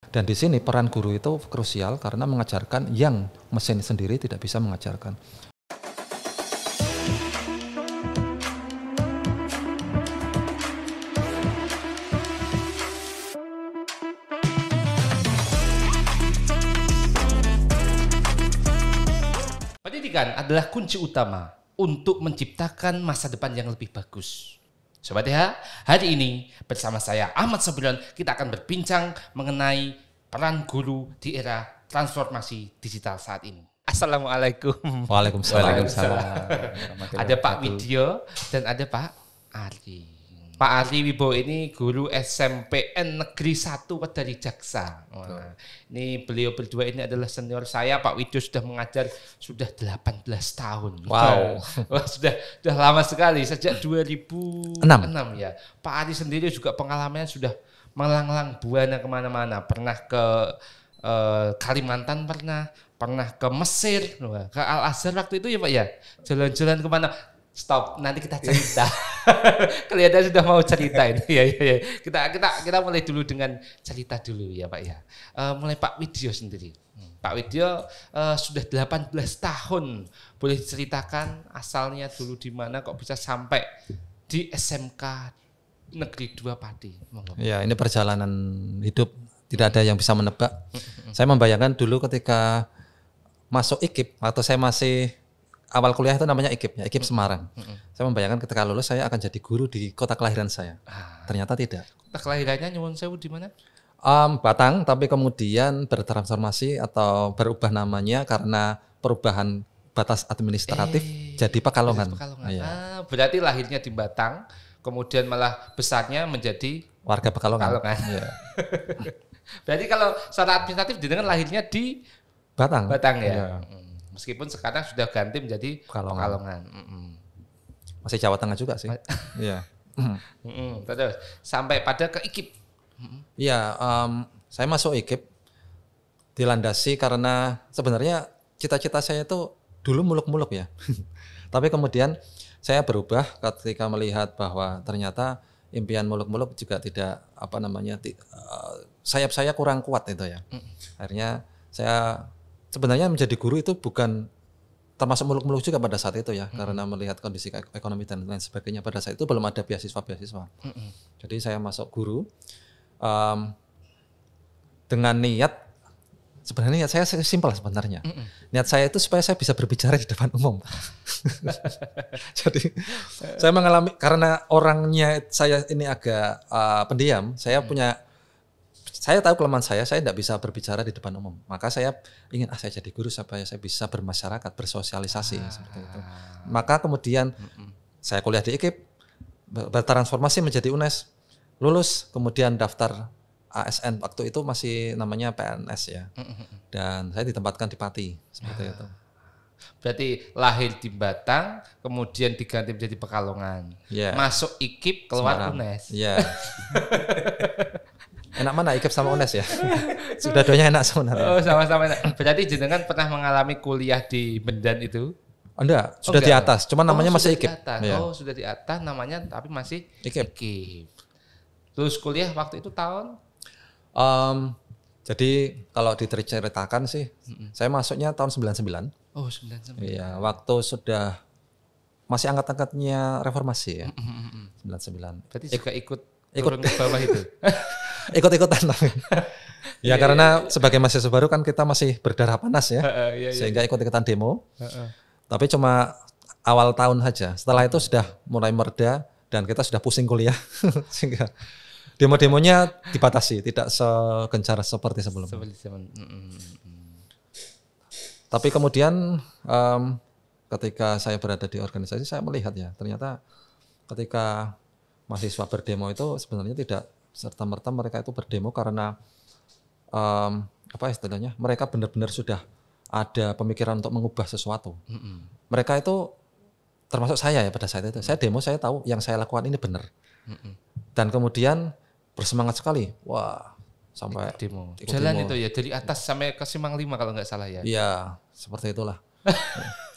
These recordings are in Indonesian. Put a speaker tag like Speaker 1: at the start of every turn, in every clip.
Speaker 1: Dan di sini peran guru itu krusial karena mengajarkan yang mesin sendiri tidak bisa mengajarkan.
Speaker 2: Pendidikan adalah kunci utama untuk menciptakan masa depan yang lebih bagus. Sobat TH, hari ini bersama saya Ahmad Sobiron kita akan berbincang mengenai peran guru di era transformasi digital saat ini. Assalamualaikum.
Speaker 1: Waalaikumsalam.
Speaker 2: Ada Pak Widyo dan ada Pak Ari. Pak Ari Wibowo ini guru SMPN Negeri 1 dari Jaksa. Wah, ini beliau berdua ini adalah senior saya. Pak Widyo sudah mengajar sudah 18 tahun.
Speaker 1: Wow.
Speaker 2: Wah, sudah lama sekali, sejak 2006 ya. Pak Ari sendiri juga pengalamannya sudah melanglang buana kemana-mana. Pernah ke Kalimantan, pernah ke Mesir, ke Al Azhar waktu itu ya Pak ya. Jalan-jalan kemana? Stop, nanti kita cerita. Kelihatan sudah mau cerita ini. Ya. Kita mulai dulu dengan cerita dulu ya Pak ya. Mulai Pak Widyo sendiri. Pak Widyo sudah 18 tahun. Boleh diceritakan asalnya dulu di mana kok bisa sampai di SMK Negeri 2 Pati?
Speaker 1: Ya, ini perjalanan hidup, tidak ada yang bisa menebak. Saya membayangkan dulu ketika masuk IKIP atau saya masih awal kuliah itu namanya IKIP, ya, IKIP Semarang. Saya membayangkan ketika lulus saya akan jadi guru di kota kelahiran saya. Ternyata tidak.
Speaker 2: Kota kelahirannya Nyuwun Sewu di mana?
Speaker 1: Batang, tapi kemudian bertransformasi atau berubah namanya karena perubahan batas administratif jadi Pekalongan.
Speaker 2: Ya. Berarti lahirnya di Batang, kemudian malah besarnya menjadi
Speaker 1: warga Pekalongan.
Speaker 2: Ya. Berarti kalau secara administratif dengan lahirnya di
Speaker 1: Batang
Speaker 2: ya. Meskipun sekarang sudah ganti menjadi Pekalongan.
Speaker 1: Masih Jawa Tengah juga sih. Iya.
Speaker 2: Terus sampai pada ke IKIP.
Speaker 1: Iya, saya masuk IKIP dilandasi karena sebenarnya cita-cita saya itu dulu muluk-muluk ya. Tapi kemudian saya berubah ketika melihat bahwa ternyata impian muluk-muluk juga tidak sayap saya kurang kuat itu ya. Akhirnya saya sebenarnya menjadi guru itu bukan termasuk muluk-muluk juga pada saat itu ya, karena melihat kondisi ekonomi dan lain sebagainya pada saat itu belum ada beasiswa. Jadi saya masuk guru dengan niat, sebenarnya niat saya simpel sebenarnya. Niat saya itu supaya saya bisa berbicara di depan umum. Jadi saya mengalami, karena orangnya saya ini agak pendiam, saya tahu kelemahan saya tidak bisa berbicara di depan umum. Maka saya ingin saya jadi guru supaya saya bisa bermasyarakat, bersosialisasi seperti itu. Maka kemudian saya kuliah di IKIP, bertransformasi menjadi UNES, lulus, kemudian daftar ASN waktu itu masih namanya PNS ya. Dan saya ditempatkan di Pati seperti itu.
Speaker 2: Berarti lahir di Batang, kemudian diganti menjadi Pekalongan. Masuk IKIP, keluar UNES.
Speaker 1: Iya. Enak mana IKIP sama UNES ya? Sudah duanya enak sebenarnya.
Speaker 2: Oh, sama-sama enak. Berarti jenengan pernah mengalami kuliah di Bendan itu?
Speaker 1: Enggak, sudah di atas. Cuma namanya masih IKIP.
Speaker 2: Sudah di atas namanya tapi masih IKIP. Terus kuliah waktu itu tahun?
Speaker 1: Jadi kalau diceritakan sih, saya masuknya tahun 99.
Speaker 2: Oh, 99.
Speaker 1: Iya, waktu sudah masih angkat-angkatnya reformasi ya. 99.
Speaker 2: Berarti juga ikut ke bawah itu.
Speaker 1: Ikut-ikutan tapi. Ya karena sebagai mahasiswa baru kan kita masih berdarah panas ya. Sehingga ikut-ikutan demo. Tapi cuma awal tahun saja. Setelah itu sudah mulai mereda dan kita sudah pusing kuliah. Sehingga demo-demonya dibatasi, tidak segencar seperti sebelumnya. Tapi kemudian ketika saya berada di organisasi saya melihat ya, ternyata ketika mahasiswa berdemo itu sebenarnya tidak serta-merta mereka itu berdemo karena istilahnya mereka benar-benar sudah ada pemikiran untuk mengubah sesuatu. Mereka itu termasuk saya ya pada saat itu. Saya demo, saya tahu yang saya lakukan ini benar. Dan kemudian bersemangat sekali. Wah, sampai
Speaker 2: ikut jalan demo. Itu ya dari atas sampai ke Simpang 5 kalau nggak salah ya.
Speaker 1: Iya, seperti itulah.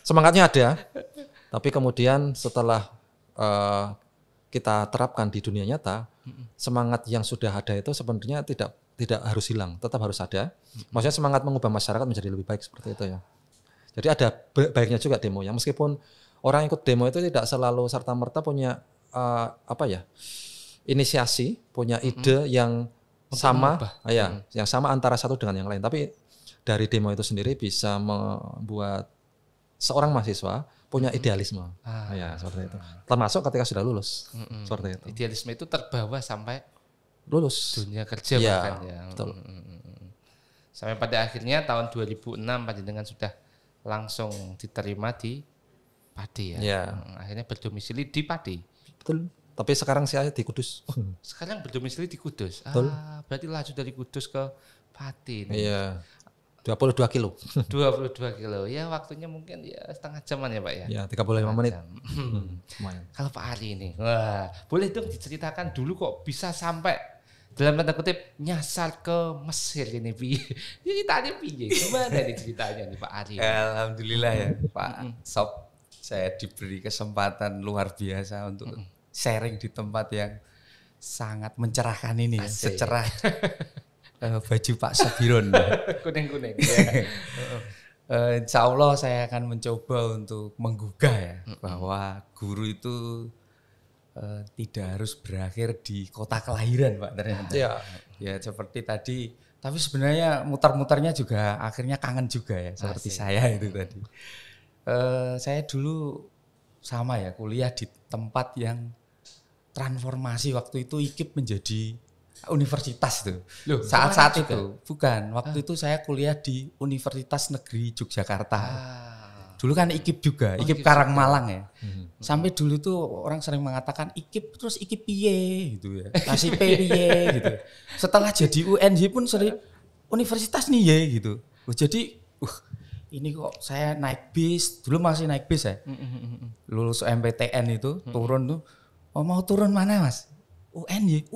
Speaker 1: Semangatnya ada. Tapi kemudian setelah kita terapkan di dunia nyata, semangat yang sudah ada itu sebenarnya tidak tidak harus hilang, tetap harus ada. Maksudnya semangat mengubah masyarakat menjadi lebih baik seperti itu ya. Jadi ada baiknya juga demo ya, meskipun orang ikut demo itu tidak selalu serta-merta punya inisiasi, punya ide yang sama, yang sama antara satu dengan yang lain. Tapi dari demo itu sendiri bisa membuat seorang mahasiswa punya idealisme, ya seperti itu. Termasuk ketika sudah lulus, seperti itu.
Speaker 2: Idealisme itu terbawa sampai
Speaker 1: lulus
Speaker 2: dunia kerja bahkan ya. Betul. Sampai pada akhirnya tahun 2006 Panjenengan sudah langsung diterima di Pati ya. Akhirnya berdomisili di Pati.
Speaker 1: Betul. Tapi sekarang saya di Kudus.
Speaker 2: Sekarang berdomisili di Kudus.
Speaker 1: Betul.
Speaker 2: Berarti laju dari Kudus ke Pati.
Speaker 1: Iya. 22 kilo.
Speaker 2: 22 kilo. Ya waktunya mungkin ya setengah jaman ya Pak ya.
Speaker 1: Ya 35 menit.
Speaker 2: Lumayan. Kalau Pak Ari ini, wah, boleh dong diceritakan dulu kok bisa sampai dalam tanda kutip nyasar ke Mesir ini Pi. Ini tadi piye? Gimana nih ceritanya nih Pak Ari?
Speaker 3: Alhamdulillah ya Pak Sob, saya diberi kesempatan luar biasa untuk sharing di tempat yang sangat mencerahkan ini ya, secerah baju Pak Sobiron.
Speaker 2: Kuning-kuning.
Speaker 3: Insya Allah saya akan mencoba untuk menggugah ya bahwa guru itu tidak harus berakhir di kota kelahiran Pak ternyata. Ya seperti tadi, tapi sebenarnya mutar-mutarnya juga akhirnya kangen juga ya seperti saya itu tadi. Saya dulu sama ya kuliah di tempat yang transformasi waktu itu IKIP menjadi universitas tuh. Saat-saat itu bukan. Waktu itu saya kuliah di Universitas Negeri Yogyakarta. Dulu kan IKIP juga, IKIP Karangmalang ya. Sampai dulu tuh orang sering mengatakan IKIP terus IKIP piye gitu ya. Kasih piye gitu. Setelah jadi UNJ pun sering universitas nih ya gitu. Jadi ini kok saya naik bis, dulu masih naik bis ya. Lulus MPTN itu turun tuh. Oh mau turun mana Mas? UNJ.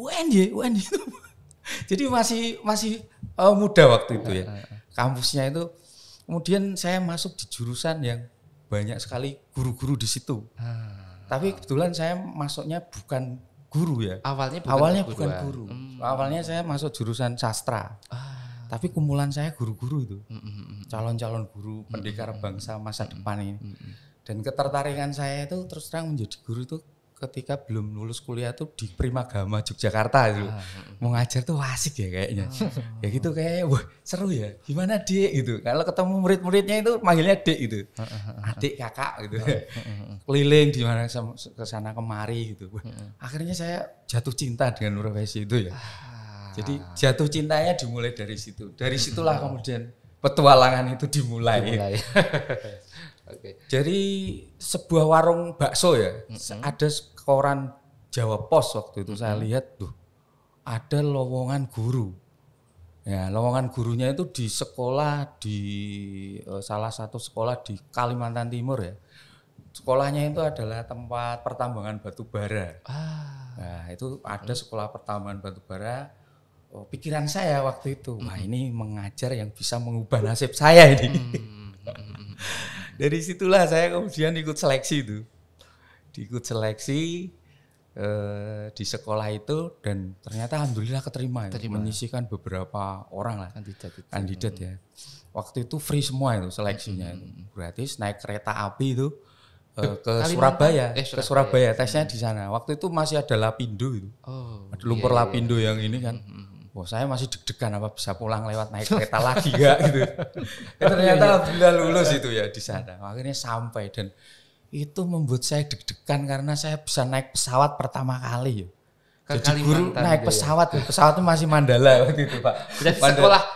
Speaker 3: Jadi masih muda waktu itu ya. Kampusnya itu, kemudian saya masuk di jurusan yang banyak sekali guru-guru di situ. Tapi kebetulan saya masuknya bukan guru ya.
Speaker 2: Awalnya
Speaker 3: bukan guru. Awalnya saya masuk jurusan sastra. Tapi kumpulan saya guru-guru itu. Calon-calon guru pendekar bangsa masa depan ini. Dan ketertarikan saya itu terus terang menjadi guru itu ketika belum lulus kuliah tuh di Primagama Yogyakarta dulu. Mau ngajar tuh asik ya kayaknya. Ya gitu kayak wah seru ya. Gimana Dek gitu. Kalau ketemu murid-muridnya itu manggilnya Dek gitu. Adik, kakak gitu. Keliling di mana ke sana kemari gitu. Akhirnya saya jatuh cinta dengan profesi itu ya. Jadi jatuh cintanya dimulai dari situ. Dari situlah kemudian petualangan itu dimulai. Jadi sebuah warung bakso ya, ada koran Jawa Pos waktu itu saya lihat tuh ada lowongan guru. Ya, lowongan gurunya itu di sekolah di salah satu sekolah di Kalimantan Timur ya. Sekolahnya itu adalah tempat pertambangan batu bara. Nah, itu ada sekolah pertambangan batu bara. Pikiran saya waktu itu, wah ini mengajar yang bisa mengubah nasib saya ini. Dari situlah saya kemudian ikut seleksi itu. Diikut seleksi di sekolah itu dan ternyata alhamdulillah keterima. Menyisihkan beberapa orang lah kandidat ya. Waktu itu free semua itu seleksinya itu. Gratis naik kereta api itu ke Surabaya. Ke Surabaya tesnya di sana. Waktu itu masih ada Lapindo itu. Ada lumpur Lapindo yang ini kan. Wah saya masih deg-degan apa bisa pulang lewat naik kereta lagi gak gitu. Ternyata alhamdulillah lulus itu ya di sana. Akhirnya sampai dan itu membuat saya deg-degan karena saya bisa naik pesawat pertama kali ya. Jadi guru naik pesawat ya. Pesawatnya masih Mandala waktu itu Pak.
Speaker 2: Jadi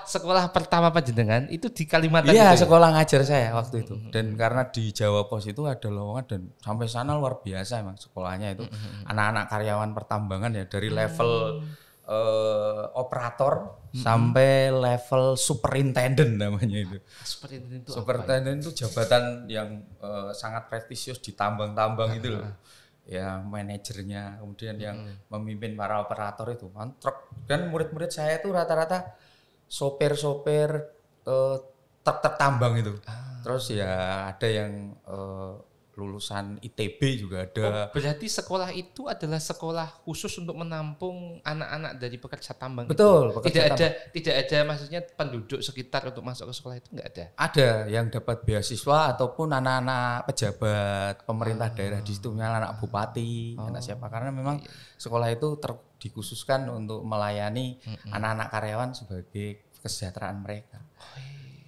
Speaker 2: sekolah pertama Panjenengan itu di Kalimantan.
Speaker 3: Iya sekolah ngajar saya waktu itu. Dan karena di Jawa Pos itu ada lowongan dan sampai sana luar biasa emang sekolahnya itu. Anak-anak karyawan pertambangan ya dari level operator sampai level superintendent namanya itu. Superintendent itu jabatan yang sangat prestisius di tambang-tambang itu loh. Ya manajernya, kemudian yang memimpin para operator itu truk. Dan murid-murid saya itu rata-rata sopir-sopir truk tambang itu. Terus ya ada yang lulusan ITB juga ada.
Speaker 2: Berarti sekolah itu adalah sekolah khusus untuk menampung anak-anak dari pekerja tambang.
Speaker 3: Betul,
Speaker 2: itu.
Speaker 3: pekerja
Speaker 2: Tidak ada maksudnya penduduk sekitar untuk masuk ke sekolah itu enggak ada.
Speaker 3: Ada yang dapat beasiswa ataupun anak-anak pejabat pemerintah daerah di situ, anak bupati, anak siapa, karena memang sekolah itu dikhususkan untuk melayani anak-anak karyawan sebagai kesejahteraan mereka.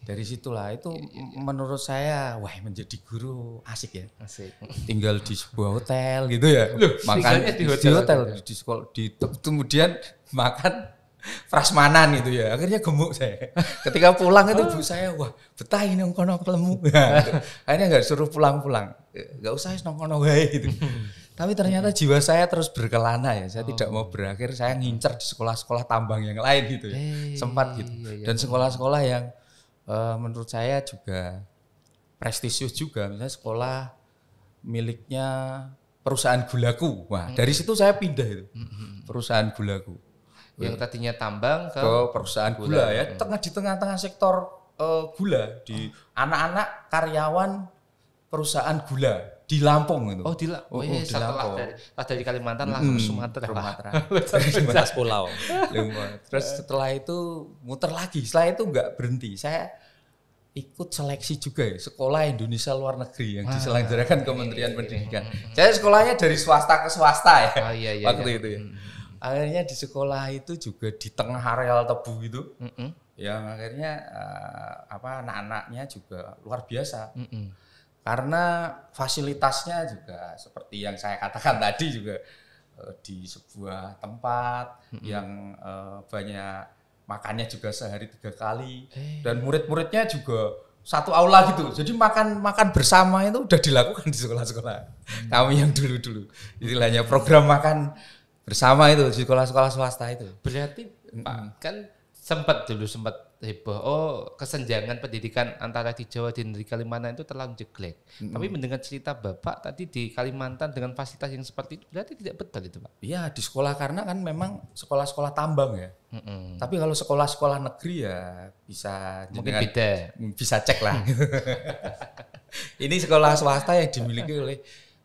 Speaker 3: Dari situlah itu menurut saya wah menjadi guru asik ya.
Speaker 2: Asik.
Speaker 3: Tinggal di sebuah hotel gitu ya.
Speaker 2: Loh,
Speaker 3: makan di hotel di sekolah kemudian makan prasmanan gitu ya. Akhirnya gemuk saya. Ketika pulang itu bu saya wah betah ini nongkono kelemu. Akhirnya enggak suruh pulang-pulang. Enggak usah nongkono wae gitu. Tapi ternyata jiwa saya terus berkelana ya. Saya tidak mau berakhir, saya ngincer di sekolah-sekolah tambang yang lain gitu ya. Sempat gitu. Dan sekolah-sekolah yang menurut saya juga prestisius juga, misalnya sekolah miliknya perusahaan gulaku. Wah, dari situ saya pindah itu. Perusahaan gulaku.
Speaker 2: Yang tadinya tambang ke
Speaker 3: perusahaan gula ya, di tengah-tengah sektor gula di anak-anak karyawan perusahaan gula di Lampung itu.
Speaker 2: Oh, di Lampung. Dari Kalimantan langsung ke Sumatera.
Speaker 1: Lintas pulau.
Speaker 3: Terus setelah itu muter lagi. Setelah itu enggak berhenti. Saya ikut seleksi juga ya, sekolah Indonesia luar negeri yang diselenggarakan Kementerian Pendidikan. Saya sekolahnya dari swasta ke swasta ya. Waktu itu ya. Akhirnya di sekolah itu juga di tengah areal tebu itu. Yang akhirnya anak-anaknya juga luar biasa. Karena fasilitasnya juga seperti yang saya katakan tadi juga di sebuah tempat yang banyak makannya juga sehari 3 kali dan murid-muridnya juga satu aula gitu. Jadi makan bersama itu udah dilakukan di sekolah-sekolah kami yang dulu-dulu. Istilahnya program makan bersama itu di sekolah-sekolah swasta itu.
Speaker 2: Berarti Pak kan sempat heboh. Oh, kesenjangan pendidikan antara di Jawa dan di Kalimantan itu terlalu jelek. Tapi mendengar cerita Bapak tadi di Kalimantan dengan fasilitas yang seperti itu berarti tidak betul itu, Pak?
Speaker 3: Iya, di sekolah karena kan memang sekolah-sekolah tambang ya. Tapi kalau sekolah-sekolah negeri ya bisa
Speaker 2: mungkin beda.
Speaker 3: Bisa cek lah. Ini sekolah swasta yang dimiliki oleh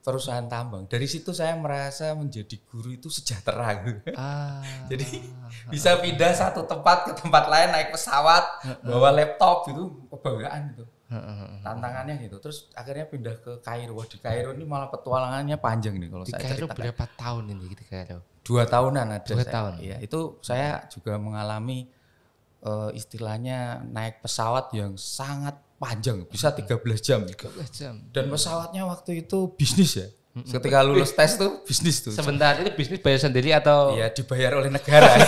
Speaker 3: perusahaan tambang. Dari situ saya merasa menjadi guru itu sejahtera gitu. Jadi bisa pindah satu tempat ke tempat lain, naik pesawat, bawa laptop gitu, kebanggaan gitu. Tantangannya gitu. Terus akhirnya pindah ke Kairo. Di Kairo ini malah petualangannya panjang nih kalau saya ceritakan. Di Kairo
Speaker 2: berapa tahun ini di Kairo?
Speaker 3: 2 tahunan ada.
Speaker 2: 2 tahun.
Speaker 3: Iya, itu saya juga mengalami istilahnya naik pesawat yang sangat panjang, bisa 13 jam.
Speaker 2: 13 jam.
Speaker 3: Dan pesawatnya waktu itu bisnis ya. Ketika lulus tes tuh bisnis tuh.
Speaker 2: Sebentar itu bisnis bayar sendiri atau?
Speaker 3: Iya, dibayar oleh negara.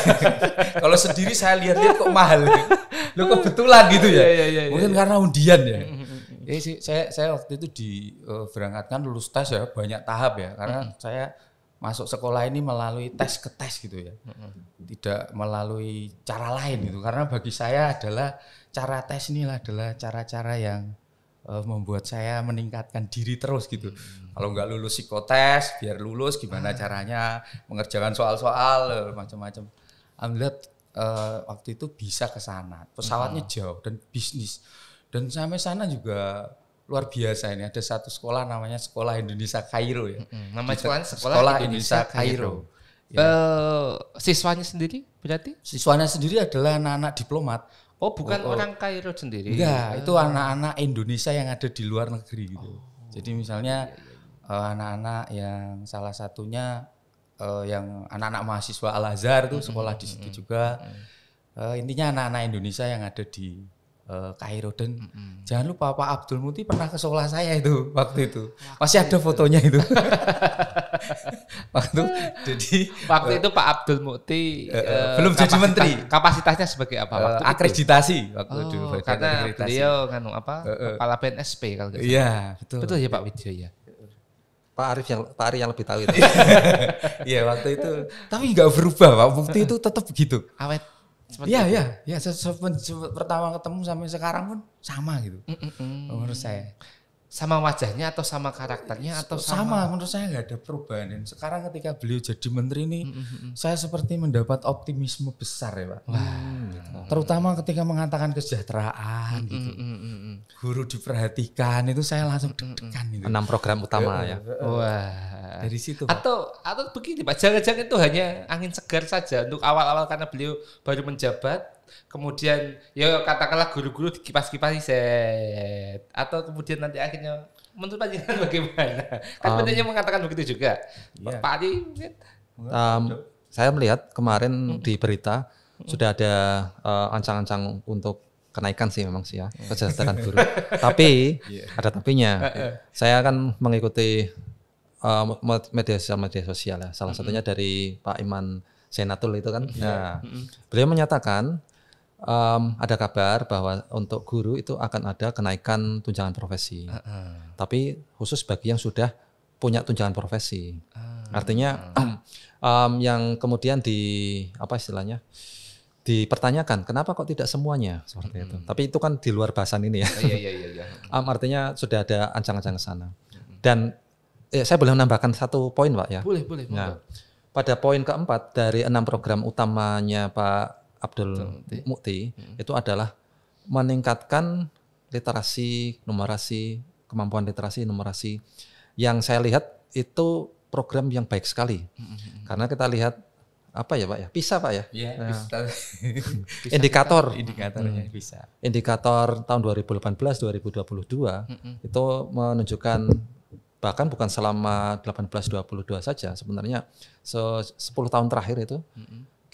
Speaker 3: Kalau sendiri saya lihat-lihat kok mahal. Lu kebetulan gitu ya. Mungkin karena undian ya. Jadi saya waktu itu diberangkatkan lulus tes ya, banyak tahap ya. Karena saya masuk sekolah ini melalui tes ke tes gitu ya. Tidak melalui cara lain gitu. Karena bagi saya adalah cara tes ini adalah cara-cara yang membuat saya meningkatkan diri terus gitu. Kalau nggak lulus psikotes, biar lulus gimana caranya mengerjakan soal-soal macam-macam. Alhamdulillah waktu itu bisa ke sana. Pesawatnya jauh dan bisnis. Dan sampai sana juga luar biasa ini. Ada satu sekolah namanya Sekolah Indonesia Kairo ya.
Speaker 2: Nama sekolah Indonesia Kairo. Ya. Siswanya sendiri berarti?
Speaker 3: Siswanya sendiri adalah anak-anak diplomat.
Speaker 2: Oh, bukan orang Kairo sendiri.
Speaker 3: Enggak, itu anak-anak Indonesia yang ada di luar negeri gitu. Jadi misalnya anak-anak yang salah satunya yang anak-anak mahasiswa Al-Azhar itu sekolah di situ juga. Intinya anak-anak Indonesia yang ada di Kairo. Dan jangan lupa Pak Abdul Muti pernah ke sekolah saya itu waktu itu. Masih ada fotonya itu.
Speaker 2: Waktu itu Pak Abdul Muti
Speaker 3: belum jadi menteri.
Speaker 2: Kapasitasnya sebagai apa waktu
Speaker 3: akreditasi
Speaker 2: waktu itu. Karena beliau kepala PNSP kalau tidak salah.
Speaker 3: Iya, betul.
Speaker 2: Betul ya Pak Widjo ya.
Speaker 1: Pak Ari yang lebih tahu itu.
Speaker 3: Iya, waktu itu. Tapi enggak berubah, Pak. Bukti itu tetap begitu.
Speaker 2: Awet.
Speaker 3: Iya. Pertama ketemu sampai sekarang pun sama gitu. Menurut saya.
Speaker 2: Sama wajahnya atau sama karakternya atau
Speaker 3: sama menurut saya nggak ada perubahan. Dan sekarang ketika beliau jadi menteri ini, saya seperti mendapat optimisme besar ya Pak. Terutama ketika mengatakan kesejahteraan gitu. guru diperhatikan itu saya langsung deg-degan itu.
Speaker 1: 6 program utama ya.
Speaker 2: Wah.
Speaker 3: Dari situ.
Speaker 2: Atau begini Pak, jangan-jangan itu hanya angin segar saja untuk awal-awal karena beliau baru menjabat, kemudian ya katakanlah guru-guru dikipas-kipasi set, atau kemudian nanti akhirnya menurut panjenengan bagaimana? Kan banyak mengatakan begitu juga.
Speaker 3: Iya.
Speaker 2: Pak Adi,
Speaker 1: Saya melihat kemarin di berita sudah ada ancang-ancang untuk kenaikan sih memang sih ya kesejahteraan guru. Tapi ada tapinya. Saya kan mengikuti media sosial ya. Salah satunya dari Pak Iman Senatul itu kan. Nah, beliau menyatakan ada kabar bahwa untuk guru itu akan ada kenaikan tunjangan profesi. Tapi khusus bagi yang sudah punya tunjangan profesi. Artinya yang kemudian dipertanyakan kenapa kok tidak semuanya seperti itu. Tapi itu kan di luar bahasan ini ya.
Speaker 2: Iya.
Speaker 1: Artinya sudah ada ancang-ancang ke sana. Dan saya boleh menambahkan satu poin Pak ya.
Speaker 2: Boleh.
Speaker 1: Nah, pada poin keempat dari 6 program utamanya Pak Abdul Mukti itu adalah meningkatkan literasi, numerasi, kemampuan literasi, numerasi. Yang saya lihat itu program yang baik sekali. Karena kita lihat apa ya Pak ya? PISA Pak ya?
Speaker 3: Iya, indikatornya bisa.
Speaker 1: Indikator tahun 2018 2022 itu menunjukkan bahkan bukan selama 18-22 saja, sebenarnya 10 tahun terakhir itu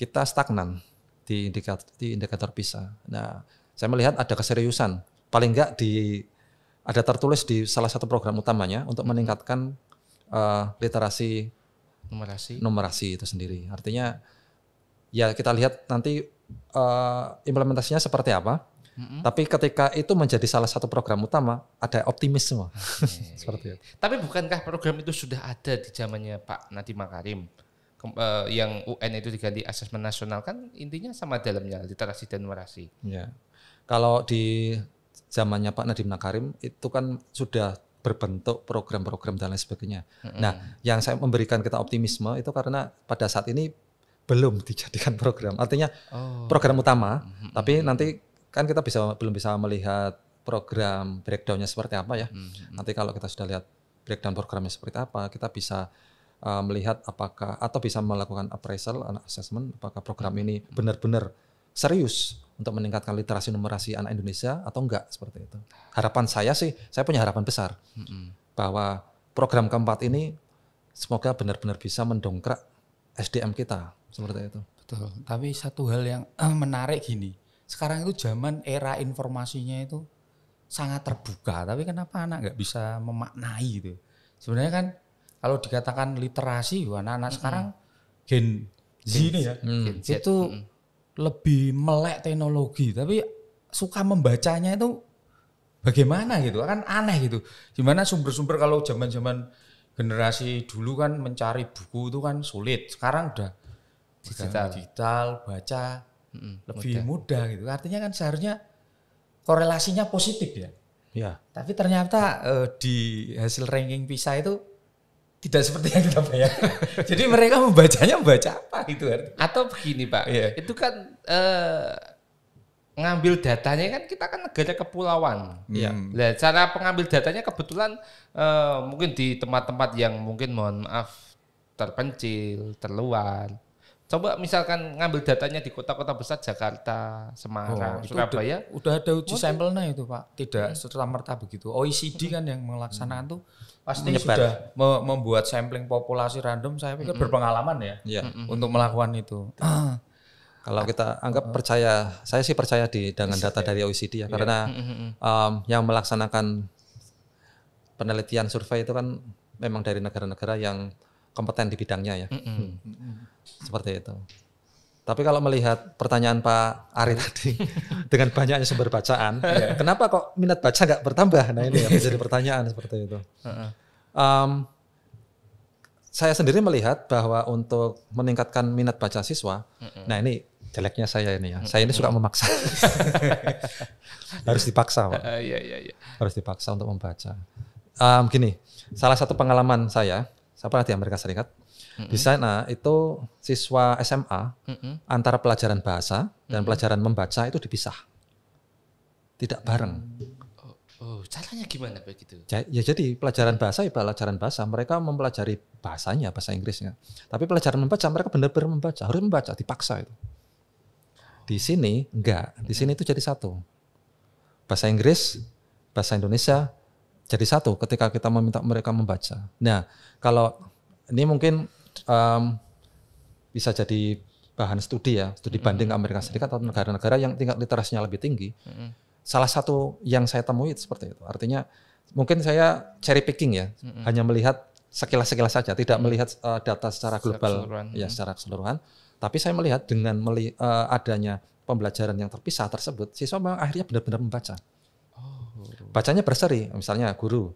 Speaker 1: kita stagnan di indikator PISA. Nah, saya melihat ada keseriusan, paling enggak ada tertulis di salah satu program utamanya untuk meningkatkan literasi numerasi itu sendiri. Artinya ya kita lihat nanti implementasinya seperti apa. Tapi ketika itu menjadi salah satu program utama, ada optimisme. Seperti itu.
Speaker 2: Tapi bukankah program itu sudah ada di zamannya Pak Nadiem Makarim? Yang UN itu diganti asesmen nasional, kan intinya sama dalamnya literasi dan numerasi.
Speaker 1: Ya. Kalau di zamannya Pak Nadiem Makarim itu kan sudah berbentuk program-program dan lain sebagainya. Nah, yang saya memberikan kita optimisme itu karena pada saat ini belum dijadikan program. Artinya program utama, tapi nanti kan kita belum bisa melihat program breakdown-nya seperti apa ya. Nanti kalau kita sudah lihat breakdown programnya seperti apa, kita bisa melihat apakah atau bisa melakukan appraisal, assessment, apakah program ini benar-benar serius untuk meningkatkan literasi numerasi anak Indonesia atau enggak, seperti itu. Harapan saya sih, saya punya harapan besar bahwa program keempat ini semoga benar-benar bisa mendongkrak SDM kita, seperti itu.
Speaker 3: Betul. Tapi satu hal yang menarik gini, sekarang itu zaman era informasinya itu sangat terbuka, tapi kenapa anak nggak bisa memaknai gitu? Sebenarnya kan kalau dikatakan literasi, anak-anak sekarang Gen Z ini ya, itu lebih melek teknologi, tapi suka membacanya itu bagaimana gitu, kan aneh gitu. Gimana sumber-sumber kalau zaman-zaman generasi dulu kan mencari buku itu kan sulit, sekarang udah digital baca lebih mudah gitu. Artinya kan seharusnya korelasinya positif ya.
Speaker 1: Ya.
Speaker 3: Tapi ternyata di hasil ranking PISA itu tidak seperti yang kita bayangkan. Jadi mereka membacanya membaca apa gitu artinya.
Speaker 2: Atau begini Pak, itu kan ngambil datanya kan kita kan negara kepulauan. Nah, cara pengambil datanya kebetulan mungkin di tempat-tempat yang mungkin mohon maaf terpencil, terluar. Coba misalkan ngambil datanya di kota-kota besar Jakarta, Semarang, Surabaya.
Speaker 3: Udah ada uji sampelnya itu Pak. Tidak serta-merta begitu. OECD kan yang melaksanakan tuh pasti sudah membuat sampling populasi random, saya pikir berpengalaman ya untuk melakukan itu.
Speaker 1: Kalau kita anggap percaya, saya sih percaya dengan data dari OECD ya, karena yang melaksanakan penelitian survei itu kan memang dari negara-negara yang kompeten di bidangnya ya. Seperti itu. Tapi kalau melihat pertanyaan Pak Ari tadi dengan banyaknya sumber bacaan, kenapa kok minat baca nggak bertambah? Nah ini yang menjadi pertanyaan seperti itu. Saya sendiri melihat bahwa untuk meningkatkan minat baca siswa, nah ini jeleknya saya ini ya, saya ini suka memaksa. Harus dipaksa Pak. Harus dipaksa untuk membaca. Gini, salah satu pengalaman saya pernah di Amerika Serikat. Di sana itu siswa SMA antara pelajaran bahasa dan pelajaran membaca itu dipisah, tidak bareng.
Speaker 2: Oh, caranya gimana begitu?
Speaker 1: Ya jadi pelajaran bahasa ya pelajaran bahasa. Mereka mempelajari bahasanya, bahasa Inggrisnya. Tapi pelajaran membaca mereka benar-benar membaca, harus membaca, dipaksa itu. Di sini enggak, di sini itu jadi satu. Bahasa Inggris, bahasa Indonesia jadi satu ketika kita meminta mereka membaca. Nah, kalau ini mungkin bisa jadi bahan studi ya, studi banding Amerika Serikat atau negara-negara yang tingkat literasinya lebih tinggi. Salah satu yang saya temui seperti itu. Artinya mungkin saya cherry picking ya, hanya melihat sekilas-sekilas saja, tidak melihat data secara global ya secara keseluruhan. Tapi saya melihat dengan adanya pembelajaran yang terpisah tersebut, siswa memang akhirnya benar-benar membaca. Bacanya berseri, misalnya guru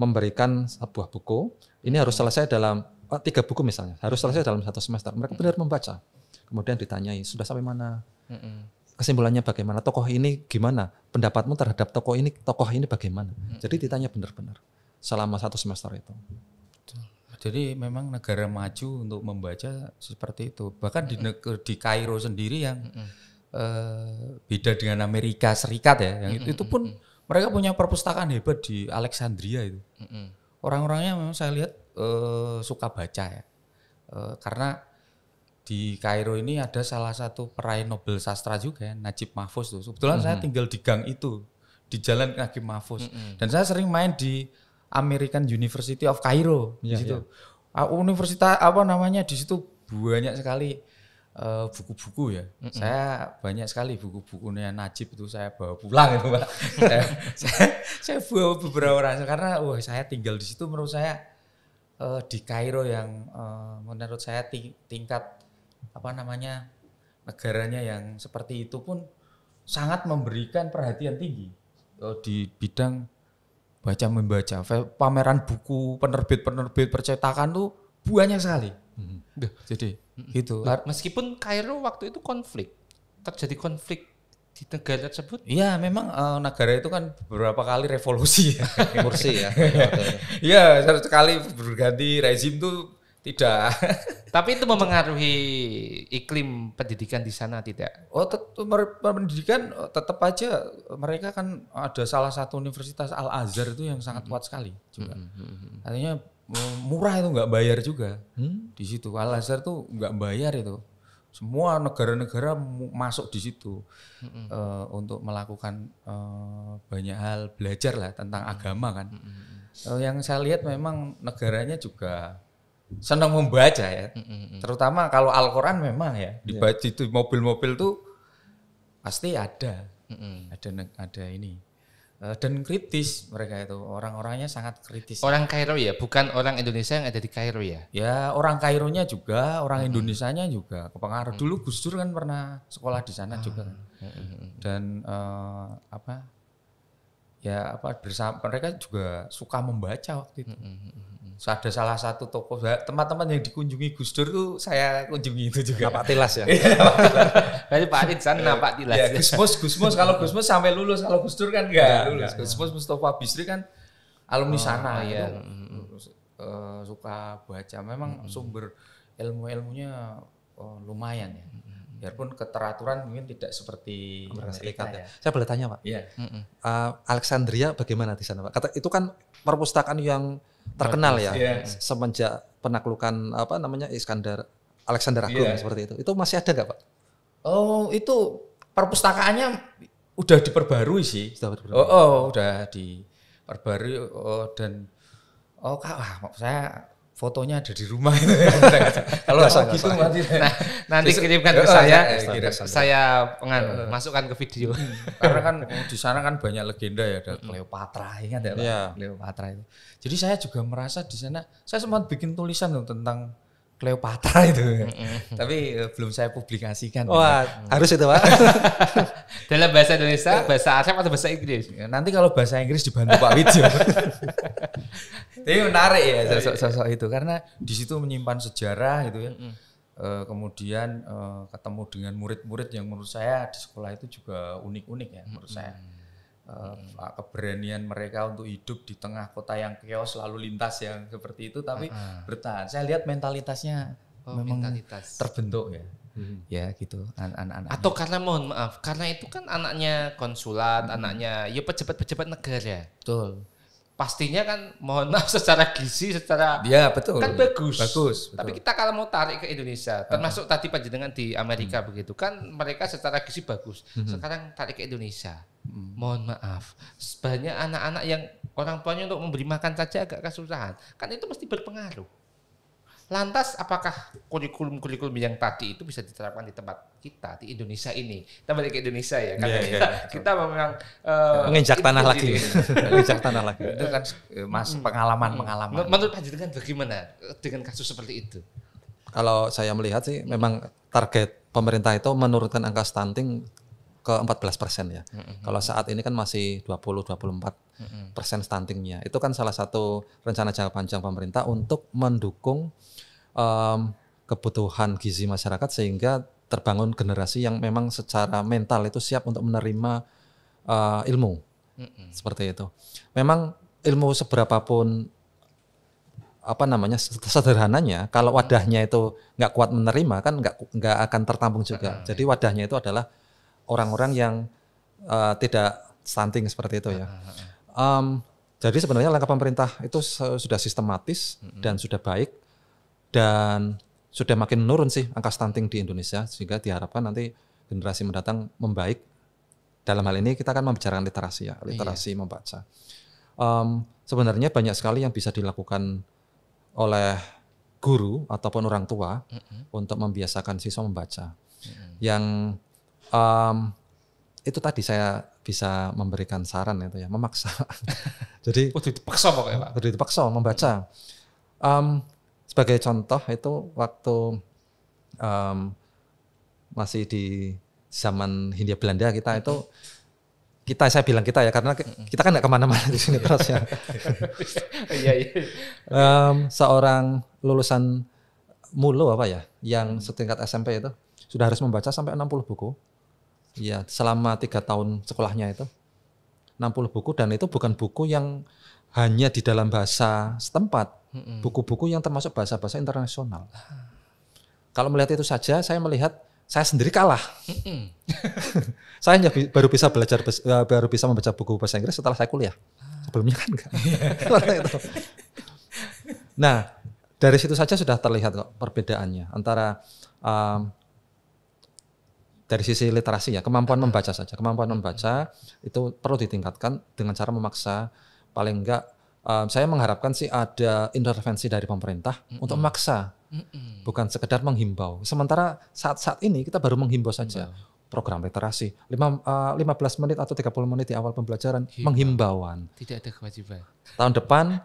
Speaker 1: memberikan sebuah buku, ini harus selesai dalam 3 buku misalnya, harus selesai dalam 1 semester. Mereka benar membaca. Kemudian ditanyai, sudah sampai mana? Kesimpulannya bagaimana? Tokoh ini gimana? Pendapatmu terhadap tokoh ini bagaimana? Jadi ditanya benar-benar selama 1 semester itu.
Speaker 3: Jadi memang negara maju untuk membaca seperti itu. Bahkan di Kairo sendiri yang beda dengan Amerika Serikat ya, yang itu pun mereka punya perpustakaan hebat di Alexandria itu. Orang-orangnya memang saya lihat suka baca ya, karena di Kairo ini ada salah satu peraih Nobel sastra juga, Najib Mahfuz tuh. Kebetulan saya tinggal di gang itu, di Jalan Najib Mahfuz. Dan saya sering main di American University of Cairo di situ. Universitas di situ banyak sekali buku-buku ya. Saya banyak sekali buku-bukunya Najib itu saya bawa pulang itu, Pak. saya bawa beberapa orang karena saya tinggal di situ, menurut saya di Kairo yang menurut saya tingkat negaranya yang seperti itu pun sangat memberikan perhatian tinggi di bidang baca membaca. Pameran buku, penerbit percetakan tuh banyak sekali. Jadi gitu.
Speaker 2: Meskipun Kairo waktu itu terjadi konflik di negara tersebut.
Speaker 3: Iya, memang negara itu kan beberapa kali revolusi ya.
Speaker 1: Mursi ya.
Speaker 3: Iya, sekali berganti rezim tuh tidak.
Speaker 2: Tapi itu memengaruhi iklim pendidikan di sana tidak?
Speaker 3: Pendidikan tetap aja mereka kan ada salah satu universitas Al Azhar itu yang sangat kuat sekali juga. Artinya murah itu nggak bayar juga. Di situ Al Azhar tuh nggak bayar itu. Semua negara-negara masuk di situ untuk melakukan banyak hal, belajar lah tentang agama kan. Yang saya lihat memang negaranya juga senang membaca ya, terutama kalau Al-Quran memang ya dibaca itu mobil-mobil tuh pasti ada ini dan kritis mereka itu orang-orangnya sangat kritis.
Speaker 2: Orang Kairo ya, bukan orang Indonesia yang ada di Kairo ya?
Speaker 3: Ya orang Kaironya juga, orang Indonesianya juga kepengaruh. Dulu Gus Dur kan pernah sekolah di sana juga kan. Dan bersama mereka juga suka membaca waktu itu. Ada salah satu toko teman-teman yang dikunjungi Gus Dur tuh saya kunjungi itu juga.
Speaker 1: Pak Tilas ya.
Speaker 2: Berarti Pak Adit sana Pak Tilas.
Speaker 3: Ya, Gusmus kalau Gusmus sampai lulus, kalau Gus Dur kan enggak lulus. Gusmus Mustafa Bisri kan alumni sana ya. Suka baca. Memang sumber ilmunya lumayan ya. Biarpun keteraturan mungkin tidak seperti Amerika ya.
Speaker 1: Saya boleh tanya Pak?
Speaker 3: Iya.
Speaker 1: Alexandria bagaimana di sana Pak? Itu kan perpustakaan yang terkenal ya, semenjak penaklukan Alexander Agung seperti itu. Itu masih ada nggak Pak?
Speaker 3: Oh itu perpustakaannya udah diperbarui sih. Udah diperbarui dan saya fotonya ada di rumah itu. Kalau gitu
Speaker 2: nanti kirimkan ke saya masukkan ke video.
Speaker 3: Karena kan di sana kan banyak legenda ya, ada Cleopatra, ingat ya Pak? Cleopatra itu. Jadi saya juga merasa di sana, saya sempat bikin tulisan tentang Cleopatra itu. Tapi belum saya publikasikan.
Speaker 1: Wah, harus itu Pak.
Speaker 2: Dalam bahasa Indonesia, bahasa Arab atau bahasa Inggris?
Speaker 3: Nanti kalau bahasa Inggris dibantu Pak Widjo. Tapi menarik ya sosok itu karena di situ menyimpan sejarah gitu ya. Kemudian ketemu dengan murid-murid yang menurut saya di sekolah itu juga unik-unik ya menurut saya. Keberanian mereka untuk hidup di tengah kota yang chaos lalu lintas yang seperti itu tapi bertahan. Saya lihat mentalitasnya memang terbentuk ya. Ya gitu anak-anak.
Speaker 2: Atau karena mohon maaf, karena itu kan anaknya konsulat, anaknya ya pejabat-pejabat negara.
Speaker 3: Betul.
Speaker 2: Pastinya kan mohon maaf secara gizi, secara
Speaker 3: Ya betul.
Speaker 2: kan bagus.
Speaker 3: Betul.
Speaker 2: Tapi kita kalau mau tarik ke Indonesia, termasuk tadi panjenengan di Amerika begitu kan mereka secara gizi bagus. Sekarang tarik ke Indonesia. Mohon maaf, banyak anak-anak yang orang tuanya untuk memberi makan saja agak kesusahan. Kan itu mesti berpengaruh. Lantas apakah kurikulum-kurikulum yang tadi itu bisa diterapkan di tempat kita di Indonesia ini? Kita balik ke Indonesia ya, karena kita memang
Speaker 1: menginjak tanah lagi. Menginjak tanah lagi.
Speaker 3: Itu kan pengalaman.
Speaker 2: Menurut panjenengan bagaimana dengan kasus seperti itu?
Speaker 1: Kalau saya melihat sih memang target pemerintah itu menurunkan angka stunting ke 14% ya. Kalau saat ini kan masih 20-24% stuntingnya. Itu kan salah satu rencana jangka panjang pemerintah untuk mendukung kebutuhan gizi masyarakat sehingga terbangun generasi yang memang secara mental itu siap untuk menerima ilmu. Seperti itu. Memang ilmu seberapapun sederhananya, kalau wadahnya itu nggak kuat menerima kan nggak akan tertampung juga. Jadi wadahnya itu adalah orang-orang yang tidak stunting seperti itu ya. Jadi sebenarnya langkah pemerintah itu sudah sistematis dan sudah baik dan sudah makin menurun sih angka stunting di Indonesia sehingga diharapkan nanti generasi mendatang membaik. Dalam hal ini kita akan membicarakan literasi ya, literasi membaca. Sebenarnya banyak sekali yang bisa dilakukan oleh guru ataupun orang tua untuk membiasakan siswa membaca. Yang itu tadi saya bisa memberikan saran itu ya, memaksa. Jadi
Speaker 2: dipaksa pokoknya Pak.
Speaker 1: Dipaksa membaca. Sebagai contoh itu waktu masih di zaman Hindia Belanda kita itu saya bilang kita ya karena kita kan nggak kemana-mana di sini terus ya. Seorang lulusan Mulo yang setingkat SMP itu sudah harus membaca sampai 60 buku. Iya, selama 3 tahun sekolahnya itu 60 buku dan itu bukan buku yang hanya di dalam bahasa setempat, buku-buku yang termasuk bahasa-bahasa internasional. Kalau melihat itu saja, saya melihat saya sendiri kalah. Saya baru bisa membaca buku bahasa Inggris setelah saya kuliah. Sebelumnya kan enggak. Nah, dari situ saja sudah terlihat kok perbedaannya antara dari sisi literasi ya, kemampuan membaca saja. Kemampuan membaca itu perlu ditingkatkan dengan cara memaksa. Paling enggak saya mengharapkan sih ada intervensi dari pemerintah untuk memaksa. Bukan sekedar menghimbau. Sementara saat ini kita baru menghimbau saja. Program literasi 15 menit atau 30 menit di awal pembelajaran menghimbauan.
Speaker 2: Tidak ada kewajiban.
Speaker 1: Tahun depan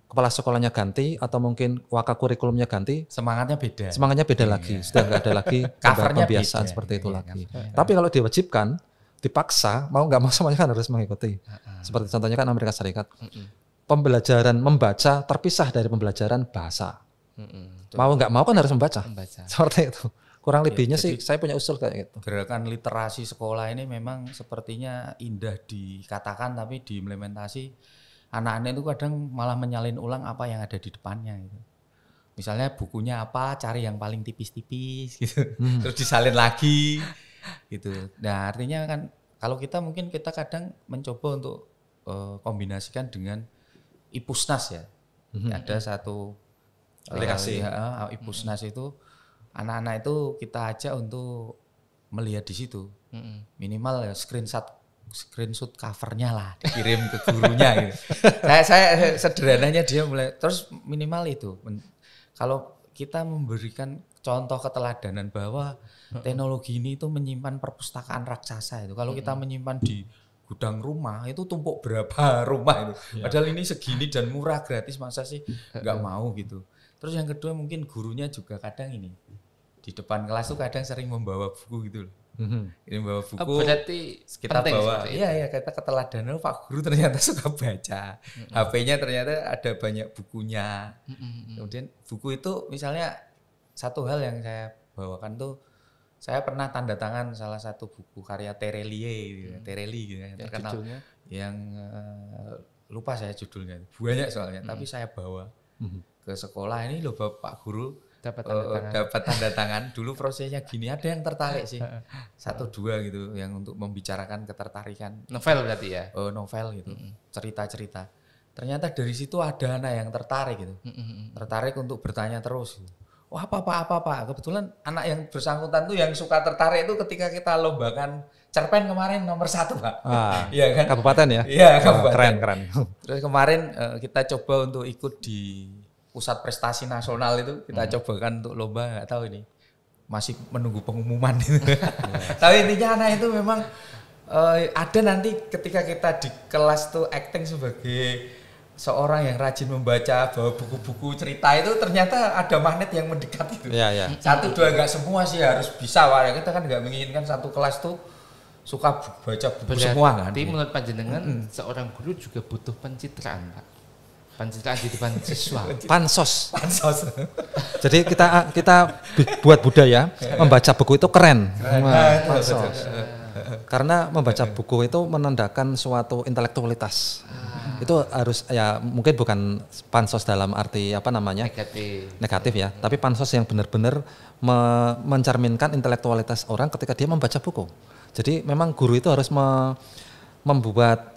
Speaker 1: kepala sekolahnya ganti atau mungkin waka kurikulumnya ganti,
Speaker 3: semangatnya beda
Speaker 1: lagi, sudah nggak ada lagi pembiasaan seperti itu lagi. Tapi kalau diwajibkan, dipaksa, mau nggak mau semuanya kan harus mengikuti. Seperti contohnya kan Amerika Serikat, pembelajaran membaca terpisah dari pembelajaran bahasa. Mau nggak mau kan harus membaca. Seperti itu. Kurang lebihnya sih saya punya usul kayak gitu.
Speaker 3: Gerakan literasi sekolah ini memang sepertinya indah dikatakan tapi diimplementasi anak-anak itu kadang malah menyalin ulang apa yang ada di depannya gitu. Misalnya bukunya apa, cari yang paling tipis-tipis gitu. Terus disalin lagi gitu. Nah, artinya kan kalau kita mungkin kita kadang mencoba untuk kombinasikan dengan Ipusnas ya. Ada satu
Speaker 1: aplikasi
Speaker 3: Ipusnas itu anak-anak itu kita ajak untuk melihat di situ. Minimal ya screenshot covernya lah dikirim ke gurunya gitu. Saya sederhananya dia mulai terus minimal itu. Kalau kita memberikan contoh keteladanan bahwa teknologi ini itu menyimpan perpustakaan raksasa itu. Kalau kita menyimpan di gudang rumah itu tumpuk berapa rumah itu. Padahal ini segini dan murah gratis masa sih nggak mau gitu. Terus yang kedua mungkin gurunya juga kadang ini di depan kelas tuh kadang sering membawa buku gitu loh. Ini bawa buku,
Speaker 2: berarti
Speaker 3: kita bawa, iya kita keteladanan Pak Guru ternyata suka baca, HP-nya ternyata ada banyak bukunya. Kemudian buku itu misalnya satu hal yang saya bawakan tuh, saya pernah tanda tangan salah satu buku karya Tereli gitu, yang terkenal, judulnya? Yang lupa saya judulnya, banyak soalnya, tapi saya bawa ke sekolah ini loh Bapak Guru. dapat tanda tangan. Dulu prosesnya gini, ada yang tertarik sih, 1-2 gitu, yang untuk membicarakan ketertarikan.
Speaker 2: Novel berarti ya?
Speaker 3: Novel gitu, cerita-cerita. Ternyata dari situ ada anak yang tertarik gitu, tertarik untuk bertanya terus. Wah apa Pak? Kebetulan anak yang bersangkutan tuh yang suka tertarik itu ketika kita lombakan cerpen kemarin nomor 1 Pak. Iya kan?
Speaker 1: Kabupaten ya?
Speaker 3: Iya kabupaten.
Speaker 1: Keren.
Speaker 3: Terus kemarin kita coba untuk ikut di pusat prestasi nasional itu, kita cobakan untuk lomba, nggak tahu ini masih menunggu pengumuman. Tapi intinya anak itu memang ada nanti ketika kita di kelas tuh acting sebagai seorang yang rajin membaca, bawa buku-buku cerita itu ternyata ada magnet yang mendekat itu.
Speaker 1: Iya.
Speaker 3: 1-2 nggak semua sih harus bisa Pak. Kita kan nggak menginginkan satu kelas tuh suka baca buku semua kan.
Speaker 2: Berarti menurut panjenengan seorang guru juga butuh pencitraan Pak. Pencitraan di depan siswa.
Speaker 1: Pansos.
Speaker 3: Jadi
Speaker 1: kita buat budaya membaca buku itu keren. Pansos. Karena membaca buku itu menandakan suatu intelektualitas. Itu harus ya mungkin bukan pansos dalam arti negatif ya, tapi pansos yang benar-benar mencerminkan intelektualitas orang ketika dia membaca buku. Jadi memang guru itu harus membuat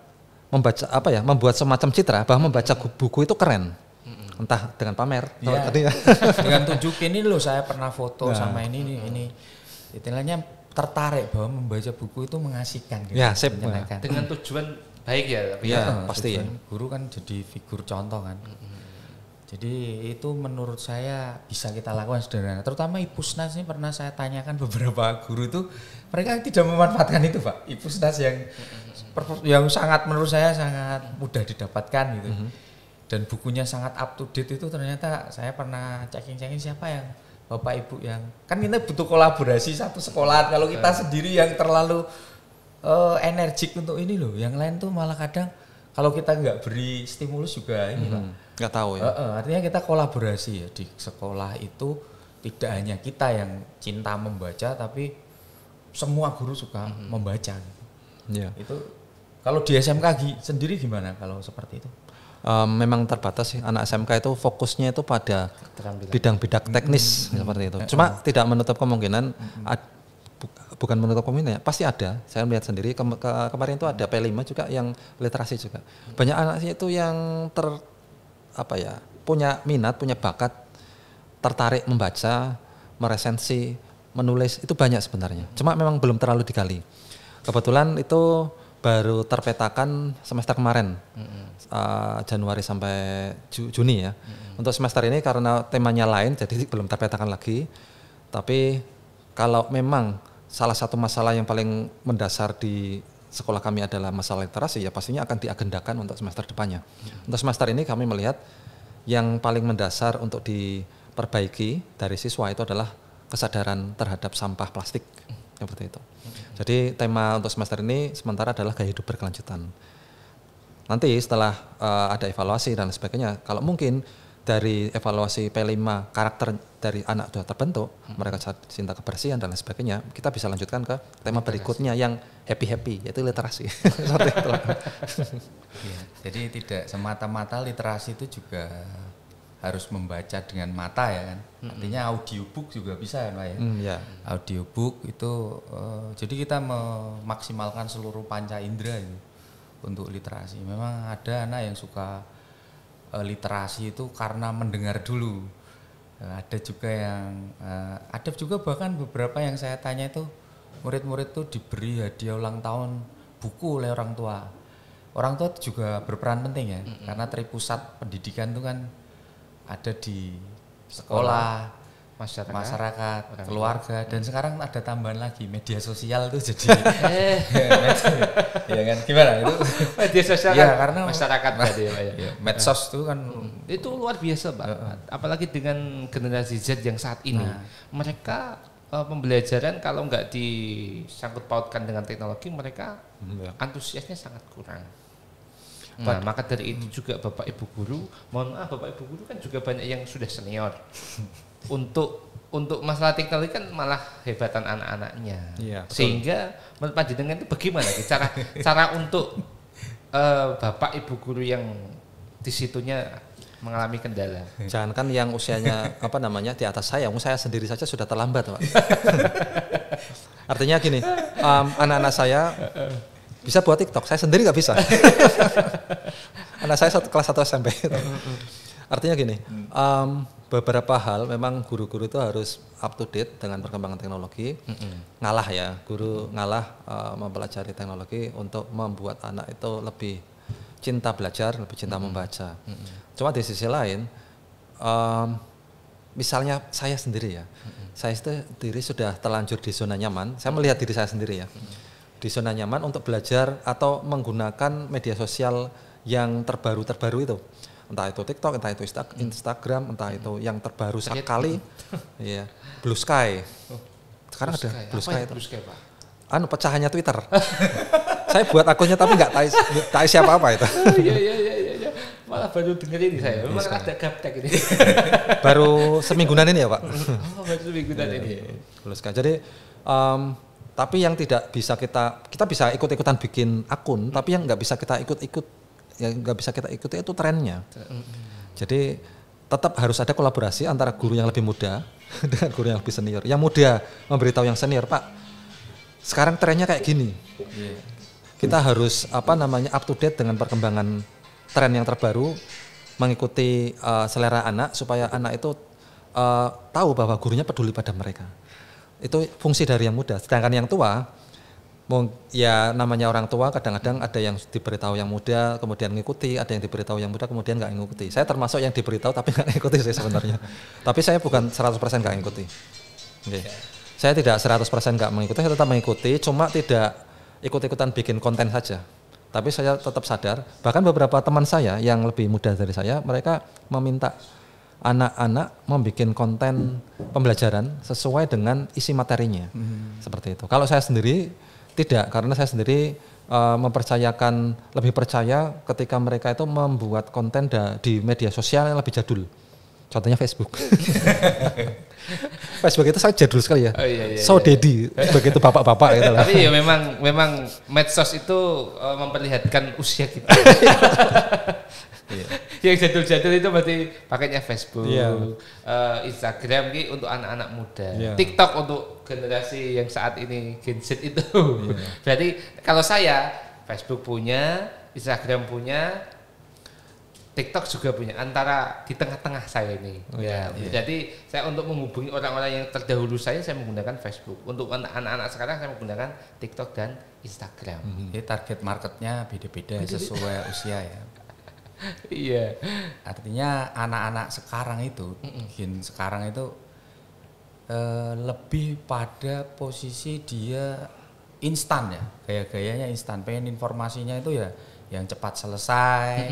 Speaker 1: semacam citra bahwa membaca buku itu keren. Entah dengan pamer
Speaker 3: dengan tunjukin ini loh saya pernah foto sama ini. Istilahnya tertarik bahwa membaca buku itu mengasihkan gitu.
Speaker 1: Ya, sip.
Speaker 2: Dengan tujuan baik ya, tapi
Speaker 1: pasti ya.
Speaker 3: Guru kan jadi figur contoh kan. Jadi itu menurut saya bisa kita lakukan sederhana. Terutama Ipusnas ini pernah saya tanyakan beberapa guru itu, mereka tidak memanfaatkan itu Pak. Ipusnas yang sangat menurut saya sangat mudah didapatkan gitu. Dan bukunya sangat up to date itu ternyata saya pernah checking siapa yang Bapak Ibu yang kan kita butuh kolaborasi satu sekolah. Kalau kita sendiri yang terlalu energik untuk ini loh, yang lain tuh malah kadang kalau kita nggak beri stimulus juga ini Pak.
Speaker 1: Nggak tahu ya.
Speaker 3: Artinya kita kolaborasi ya di sekolah itu, tidak hanya kita yang cinta membaca tapi semua guru suka membaca.
Speaker 1: Iya.
Speaker 3: Itu kalau di SMK sendiri gimana kalau seperti itu?
Speaker 1: Memang terbatas sih, anak SMK itu fokusnya itu pada bidang-bidang teknis seperti itu. Cuma tidak menutup kemungkinan, bukan menutup kemungkinan, pasti ada. Saya melihat sendiri kemarin itu ada P5 juga yang literasi juga. Banyak anak itu yang punya minat, punya bakat, tertarik membaca, meresensi, menulis, itu banyak sebenarnya. Cuma memang belum terlalu digali. Kebetulan itu baru terpetakan semester kemarin, Januari sampai Juni ya. Untuk semester ini karena temanya lain, jadi belum terpetakan lagi. Tapi kalau memang salah satu masalah yang paling mendasar di sekolah kami adalah masalah literasi, ya pastinya akan diagendakan untuk semester depannya. Untuk semester ini kami melihat yang paling mendasar untuk diperbaiki dari siswa itu adalah kesadaran terhadap sampah plastik, seperti itu. Jadi tema untuk semester ini sementara adalah gaya hidup berkelanjutan. Nanti setelah ada evaluasi dan sebagainya, kalau mungkin dari evaluasi P5 karakter dari anak sudah terbentuk, mereka cinta kebersihan dan lain sebagainya, kita bisa lanjutkan ke tema berikutnya yang happy, yaitu literasi. Seperti itu.
Speaker 3: Ya, jadi tidak semata-mata literasi itu juga harus membaca dengan mata ya kan. Artinya audiobook juga bisa kan Pak ya. Ya. Audiobook itu jadi kita memaksimalkan seluruh panca indera itu untuk literasi. Memang ada anak yang suka literasi itu karena mendengar dulu. Ada juga bahkan beberapa yang saya tanya itu murid-murid tuh diberi hadiah ulang tahun buku oleh orang tua. Orang tua juga berperan penting ya, karena pusat pendidikan itu kan ada di sekolah, masyarakat, keluarga, dan sekarang ada tambahan lagi media sosial itu jadi ya kan gimana itu
Speaker 2: media sosial
Speaker 3: ya,
Speaker 2: kan
Speaker 3: karena
Speaker 2: masyarakat tadi
Speaker 3: ya, medsos itu kan
Speaker 2: itu luar biasa Pak. Apalagi dengan generasi Z yang saat ini mereka pembelajaran kalau nggak disangkut pautkan dengan teknologi mereka antusiasnya sangat kurang. Nah, maka dari itu juga Bapak Ibu guru, mohon maaf Bapak Ibu guru kan juga banyak yang sudah senior. Untuk masalah teknologi kan malah hebatan anak-anaknya.
Speaker 1: Iya,
Speaker 2: sehingga menurut panjenengan itu bagaimana cara untuk Bapak Ibu guru yang di situnya mengalami kendala.
Speaker 1: Jangankan yang usianya di atas saya sendiri saja sudah terlambat, Pak. Artinya gini, anak-anak saya bisa buat TikTok, saya sendiri nggak bisa. Anak saya kelas 1 SMP. Artinya gini, beberapa hal memang guru-guru itu harus up to date dengan perkembangan teknologi. Ngalah ya, guru ngalah mempelajari teknologi untuk membuat anak itu lebih cinta belajar, lebih cinta membaca. Cuma di sisi lain, misalnya saya sendiri ya, saya sendiri sudah terlanjur di zona nyaman. Saya melihat diri saya sendiri ya, di zona nyaman untuk belajar atau menggunakan media sosial yang terbaru itu. Entah itu TikTok, entah itu Instagram, entah itu yang terbaru sekali, ya, Blue Sky. Sekarang ada Blue Sky itu.
Speaker 2: Blue Sky, Pak?
Speaker 1: Pecahannya Twitter. Saya buat akunnya tapi nggak tahu siapa apa itu.
Speaker 2: Iya. Malah baru dengerin saya. Memang ada gaptek ini.
Speaker 1: Baru semingguan ini ya, Pak.
Speaker 2: Baru semingguan ini.
Speaker 1: Blue Sky. Jadi tapi yang tidak bisa kita bisa ikut-ikutan bikin akun, tapi yang nggak bisa kita ikuti itu trennya. Jadi tetap harus ada kolaborasi antara guru yang lebih muda dengan guru yang lebih senior. Yang muda memberitahu yang senior, Pak, sekarang trennya kayak gini. Kita harus up to date dengan perkembangan tren yang terbaru, mengikuti selera anak supaya anak itu tahu bahwa gurunya peduli pada mereka. Itu fungsi dari yang muda. Sedangkan yang tua, ya namanya orang tua kadang-kadang ada yang diberitahu yang muda kemudian ngikuti, ada yang diberitahu yang muda kemudian nggak ngikuti. Saya termasuk yang diberitahu tapi nggak ngikuti sih sebenarnya. Tapi saya bukan 100% nggak ngikuti. Okay. Saya tidak 100% nggak mengikuti, saya tetap mengikuti, cuma tidak ikut-ikutan bikin konten saja. Tapi saya tetap sadar, bahkan beberapa teman saya yang lebih muda dari saya, mereka meminta anak-anak membuat konten pembelajaran sesuai dengan isi materinya. Seperti itu. Kalau saya sendiri tidak, karena saya sendiri lebih percaya ketika mereka itu membuat konten di media sosial yang lebih jadul. Contohnya Facebook. Facebook itu sangat jadul sekali ya. Daddy, begitu bapak-bapak gitu lah.
Speaker 2: Tapi ya memang medsos itu memperlihatkan usia kita. Yang jadul-jadul itu berarti pakainya Facebook, Instagram ini untuk anak-anak muda, TikTok untuk generasi yang saat ini Gen Z itu. Berarti kalau saya Facebook punya, Instagram punya, TikTok juga punya, antara di tengah-tengah saya ini. Jadi saya untuk menghubungi orang-orang yang terdahulu saya menggunakan Facebook. Untuk anak-anak sekarang saya menggunakan TikTok dan Instagram.
Speaker 3: Jadi target marketnya beda-beda sesuai usia ya.
Speaker 2: Iya.
Speaker 3: Artinya anak-anak sekarang itu, gen sekarang itu lebih pada posisi dia instan ya, gaya-gayanya instan, pengen informasinya itu ya yang cepat selesai,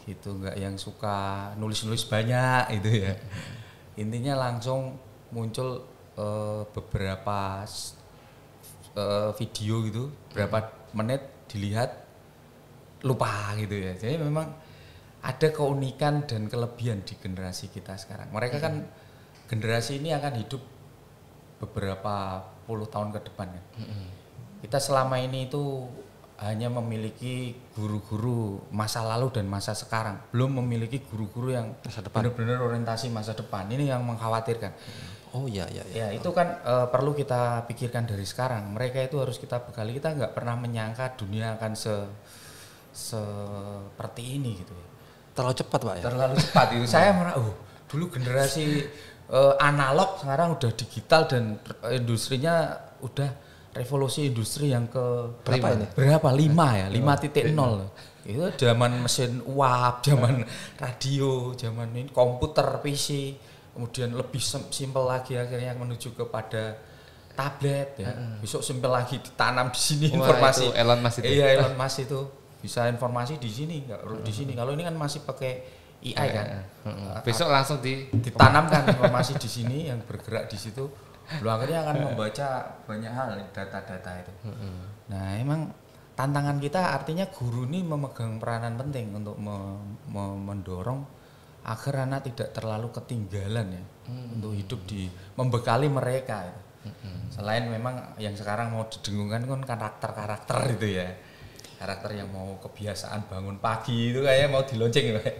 Speaker 3: gitu, nggak yang suka nulis-nulis banyak itu ya. Intinya langsung muncul beberapa video gitu, berapa menit dilihat lupa gitu ya. Jadi memang ada keunikan dan kelebihan di generasi kita sekarang. Mereka kan generasi ini akan hidup beberapa puluh tahun ke depan kan. Kita selama ini itu hanya memiliki guru-guru masa lalu dan masa sekarang, belum memiliki guru-guru yang benar-benar orientasi masa depan. Ini yang mengkhawatirkan.
Speaker 1: Oh iya.
Speaker 3: Ya itu kan perlu kita pikirkan dari sekarang. Mereka itu harus kita bekali. Kita nggak pernah menyangka dunia akan seperti ini gitu ya.
Speaker 1: Terlalu cepat, Pak ya.
Speaker 3: Terlalu cepat itu. Saya merasa dulu generasi analog, sekarang udah digital dan industrinya udah revolusi industri yang ke berapa ini? Berapa? 5 ya, 5.0. Itu zaman mesin uap, zaman radio, zaman ini komputer, PC, kemudian lebih simpel lagi akhirnya menuju kepada tablet ya. Besok simpel lagi ditanam di sini informasi.
Speaker 2: Itu Elon Musk itu.
Speaker 3: Iya, Elon Musk itu bisa informasi di sini, enggak di sini. Kalau ini kan masih pakai AI kan.
Speaker 2: Besok langsung
Speaker 3: ditanamkan informasi di sini yang bergerak di situ. Lu akhirnya akan membaca banyak hal data-data itu. Nah, emang tantangan kita artinya guru ini memegang peranan penting untuk mendorong agar anak tidak terlalu ketinggalan ya, untuk hidup membekali mereka itu. Selain memang yang sekarang mau didengungkan kan karakter-karakter itu ya. karakter yang mau kebiasaan bangun pagi itu kayaknya mau dilonceng ya Pak.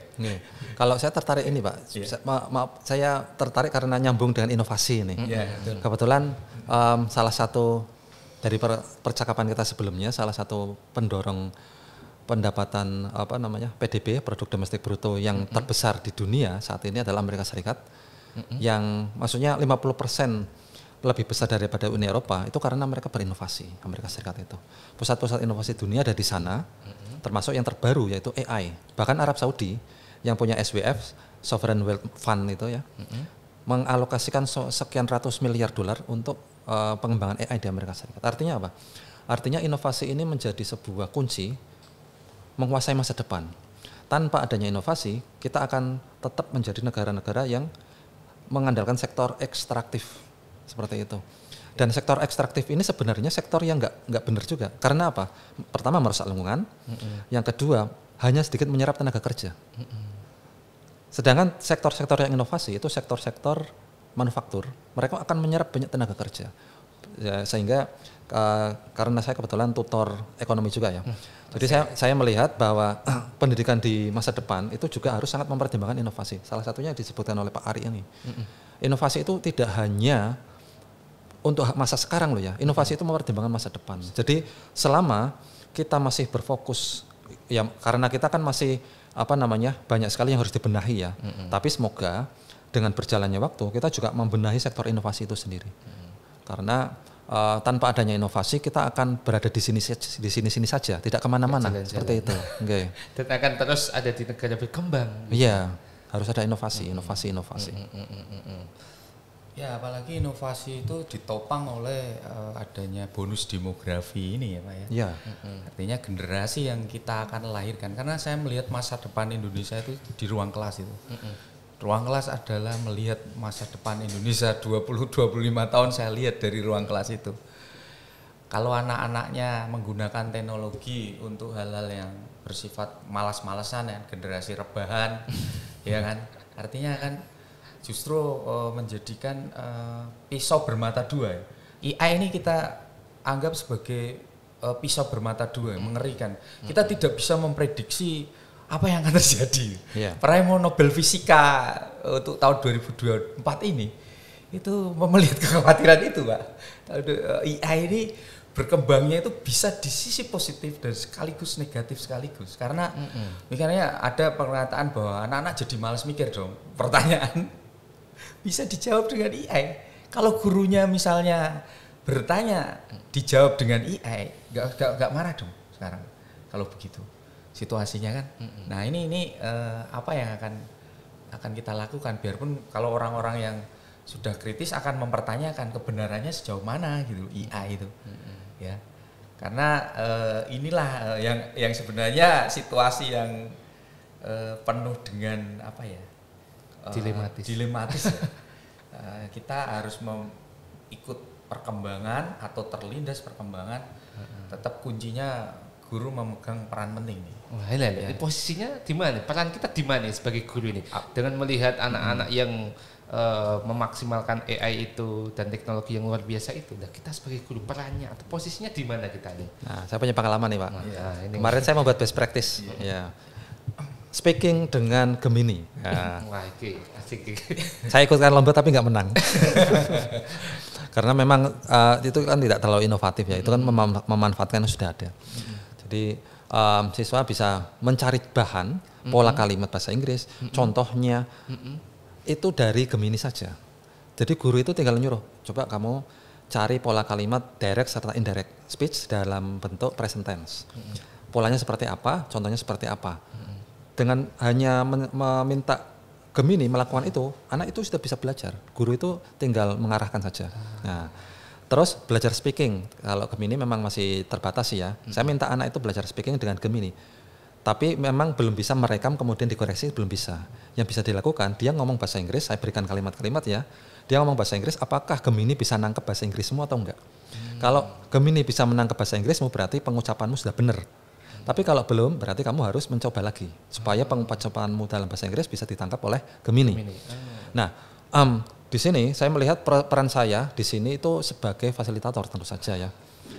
Speaker 1: Kalau saya tertarik ini Pak, maaf saya tertarik karena nyambung dengan inovasi ini. Kebetulan salah satu dari percakapan kita sebelumnya, salah satu pendorong pendapatan PDB, produk domestik bruto yang terbesar di dunia saat ini adalah Amerika Serikat, yang maksudnya 50% lebih besar daripada Uni Eropa itu karena mereka berinovasi. Amerika Serikat itu pusat-pusat inovasi dunia ada di sana, termasuk yang terbaru yaitu AI. Bahkan Arab Saudi yang punya SWF Sovereign Wealth Fund itu ya mengalokasikan sekian ratus miliar dolar untuk pengembangan AI di Amerika Serikat. Artinya apa? Artinya inovasi ini menjadi sebuah kunci menguasai masa depan. Tanpa adanya inovasi, kita akan tetap menjadi negara-negara yang mengandalkan sektor ekstraktif. Seperti itu. Dan sektor ekstraktif ini sebenarnya sektor yang nggak benar juga. Karena apa? Pertama merusak lingkungan, yang kedua hanya sedikit menyerap tenaga kerja. Sedangkan sektor-sektor yang inovasi itu sektor-sektor manufaktur, mereka akan menyerap banyak tenaga kerja. Ya, sehingga karena saya kebetulan tutor ekonomi juga ya. Jadi saya melihat bahwa pendidikan di masa depan itu juga harus sangat mempertimbangkan inovasi. Salah satunya disebutkan oleh Pak Ari ini. Inovasi itu tidak hanya untuk masa sekarang loh ya, inovasi itu mempertimbangkan masa depan. Jadi selama kita masih berfokus, ya karena kita kan masih banyak sekali yang harus dibenahi ya. Tapi semoga dengan berjalannya waktu kita juga membenahi sektor inovasi itu sendiri. Karena tanpa adanya inovasi kita akan berada di sini saja, tidak kemana-mana seperti itu. Okay.
Speaker 2: Dan akan terus ada di negara berkembang.
Speaker 1: Iya, harus ada inovasi.
Speaker 3: Ya apalagi inovasi itu ditopang oleh adanya bonus demografi ini ya Pak ya.
Speaker 1: Ya.
Speaker 3: Artinya generasi yang kita akan lahirkan. Karena saya melihat masa depan Indonesia itu di ruang kelas itu. Ruang kelas adalah melihat masa depan Indonesia 20-25 tahun saya lihat dari ruang kelas itu. Kalau anak-anaknya menggunakan teknologi untuk hal-hal yang bersifat malas-malasan ya, generasi rebahan ya kan. Artinya kan justru menjadikan pisau bermata dua. AI ini kita anggap sebagai pisau bermata dua, mengerikan. Kita tidak bisa memprediksi apa yang akan terjadi. Peraih Nobel Fisika untuk tahun 2024 ini itu melihat kekhawatiran itu Pak. AI ini berkembangnya itu bisa di sisi positif dan sekaligus negatif sekaligus. Karena misalnya ada pernyataan bahwa anak-anak jadi malas mikir dong. Pertanyaan bisa dijawab dengan AI. Kalau gurunya misalnya bertanya dijawab dengan AI, nggak marah dong sekarang. Kalau begitu situasinya kan. Nah ini apa yang akan kita lakukan? Biarpun kalau orang-orang yang sudah kritis akan mempertanyakan kebenarannya sejauh mana gitu AI itu, ya. Karena inilah yang sebenarnya situasi yang penuh dengan apa ya? Dilematis ya. Kita harus ikut perkembangan atau terlindas perkembangan, tetap kuncinya guru memegang peran penting nih.
Speaker 2: Wah, ya. Posisinya di mana? Peran kita di mana sebagai guru ini? Dengan melihat anak-anak yang memaksimalkan AI itu dan teknologi yang luar biasa itu, nah kita sebagai guru perannya atau posisinya di mana kita nih?
Speaker 1: Nah, saya punya pengalaman nih Pak. Kemarin saya membuat best practice. Ya. Speaking dengan Gemini. Ya.
Speaker 2: Wah, asik.
Speaker 1: Saya ikutkan lomba tapi nggak menang. Karena memang itu kan tidak terlalu inovatif ya. Itu kan memanfaatkan yang sudah ada. Jadi siswa bisa mencari bahan pola kalimat bahasa Inggris. Contohnya itu dari Gemini saja. Jadi guru itu tinggal nyuruh, coba kamu cari pola kalimat direct serta indirect speech dalam bentuk present tense. Polanya seperti apa, contohnya seperti apa. Dengan hanya meminta Gemini melakukan itu, anak itu sudah bisa belajar. Guru itu tinggal mengarahkan saja. Nah, terus belajar speaking. Kalau Gemini memang masih terbatas ya. Saya minta anak itu belajar speaking dengan Gemini. Tapi memang belum bisa merekam kemudian dikoreksi, belum bisa. Yang bisa dilakukan, dia ngomong bahasa Inggris, saya berikan kalimat-kalimat ya. Dia ngomong bahasa Inggris, apakah Gemini bisa nangkep bahasa Inggrismu atau enggak? Kalau Gemini bisa menangkap bahasa Inggrismu, berarti pengucapanmu sudah benar. Tapi kalau belum, berarti kamu harus mencoba lagi supaya pengucapanmu dalam bahasa Inggris bisa ditangkap oleh Gemini. Nah, di sini saya melihat peran saya di sini itu sebagai fasilitator tentu saja ya.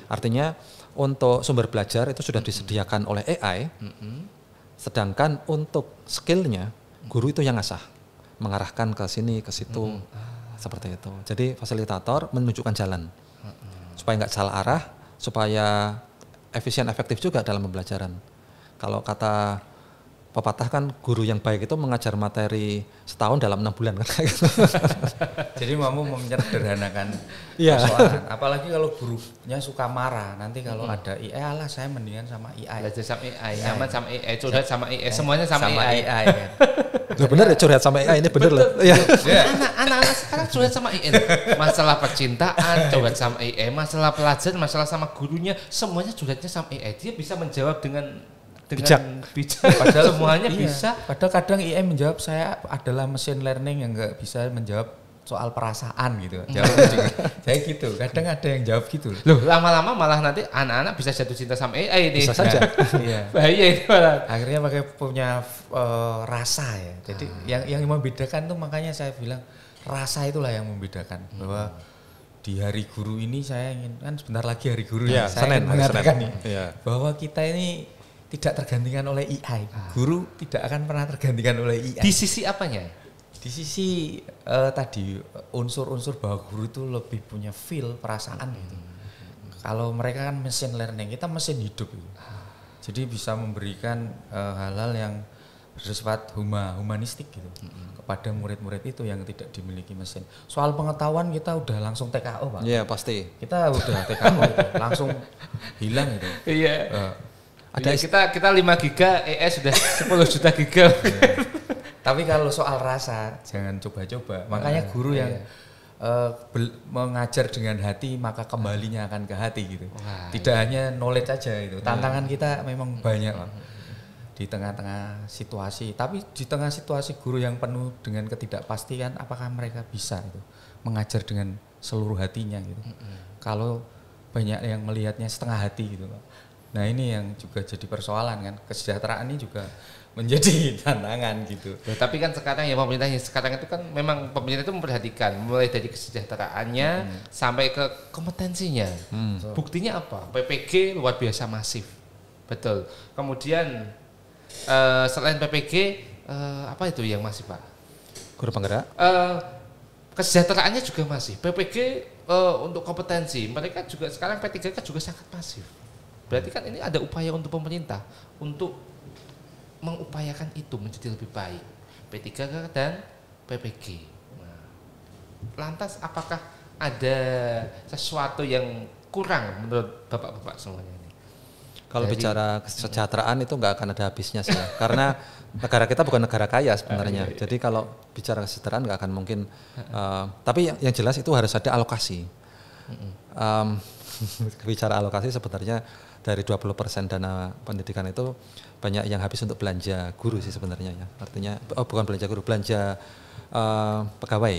Speaker 1: Artinya untuk sumber belajar itu sudah disediakan oleh AI, sedangkan untuk skillnya guru itu yang ngasah, mengarahkan ke sini ke situ, seperti itu. Jadi fasilitator menunjukkan jalan supaya nggak salah arah, supaya efisien efektif juga dalam pembelajaran. Kalau kata pepatah kan guru yang baik itu mengajar materi setahun dalam 6 bulan kan.
Speaker 3: Jadi kamu menyederhanakan persoalan. Apalagi kalau gurunya suka marah, nanti kalau ada AI lah saya mendingan sama AI.
Speaker 2: Belajar sama AI, nyaman sama AI, curhat sama AI, semuanya sama AI.
Speaker 3: Kan.
Speaker 1: Loh bener ya curhat sama AI ini bener loh.
Speaker 2: Anak-anak sekarang curhat sama AI. Masalah percintaan, curhat sama AI, masalah pelajaran, masalah sama gurunya, semuanya curhatnya sama AI. Dia bisa menjawab dengan bijak. Padahal semuanya bisa.
Speaker 3: Padahal kadang AI menjawab saya adalah machine learning yang nggak bisa menjawab soal perasaan gitu. Jawabnya juga saya gitu. Kadang ada yang jawab gitu.
Speaker 2: Loh, lama-lama malah nanti anak-anak bisa jatuh cinta sama AI nih.
Speaker 1: Bisa saja.
Speaker 3: Iya.
Speaker 2: Bahaya itu malah.
Speaker 3: Akhirnya pakai punya rasa ya. Jadi yang membedakan tuh makanya saya bilang rasa itulah yang membedakan bahwa di hari guru ini saya ingin kan sebentar lagi hari guru ya. Saya ingin mengatakan nih bahwa kita ini tidak tergantikan oleh AI. Guru tidak akan pernah tergantikan oleh AI.
Speaker 2: Di sisi apanya?
Speaker 3: Di sisi tadi unsur-unsur bahwa guru itu lebih punya feel, perasaan gitu. Kalau mereka kan mesin learning, kita mesin hidup gitu. Jadi bisa memberikan hal-hal yang bersifat humanistik gitu kepada murid-murid itu yang tidak dimiliki mesin. Soal pengetahuan kita udah langsung TKO, Pak.
Speaker 1: Iya, pasti.
Speaker 3: Kita udah TKO gitu, langsung hilang gitu.
Speaker 2: Iya. Ada kita 5 giga, AI sudah 10 juta giga.
Speaker 3: Tapi kalau soal rasa jangan coba-coba. Makanya guru yang mengajar dengan hati maka kembalinya akan ke hati gitu. Tidak hanya knowledge aja itu. Tantangan kita memang banyak Pak. Di tengah-tengah situasi. Tapi di tengah situasi guru yang penuh dengan ketidakpastian, apakah mereka bisa itu mengajar dengan seluruh hatinya gitu. Kalau banyak yang melihatnya setengah hati gitu Pak. Nah ini yang juga jadi persoalan kan, kesejahteraan ini juga menjadi tantangan gitu.
Speaker 2: Ya, tapi kan sekarang ya pemerintahnya sekarang itu kan memang pemerintah itu memperhatikan mulai dari kesejahteraannya sampai ke kompetensinya. Buktinya apa? PPG luar biasa masif, betul. Kemudian selain PPG apa itu yang masif Pak?
Speaker 1: Guru penggerak.
Speaker 2: Kesejahteraannya juga masih. PPG untuk kompetensi mereka juga sekarang P3K juga sangat masif. Berarti kan ini ada upaya untuk pemerintah untuk mengupayakan itu menjadi lebih baik. P3K dan PPG. Nah, lantas apakah ada sesuatu yang kurang menurut bapak-bapak semuanya ini?
Speaker 1: Kalau bicara kesejahteraan itu nggak akan ada habisnya sih. Karena negara kita bukan negara kaya sebenarnya. Jadi kalau bicara kesejahteraan nggak akan mungkin. Tapi yang jelas itu harus ada alokasi. Bicara alokasi sebenarnya dari 20% dana pendidikan itu banyak yang habis untuk belanja guru sih sebenarnya ya. Artinya bukan belanja guru, belanja pegawai.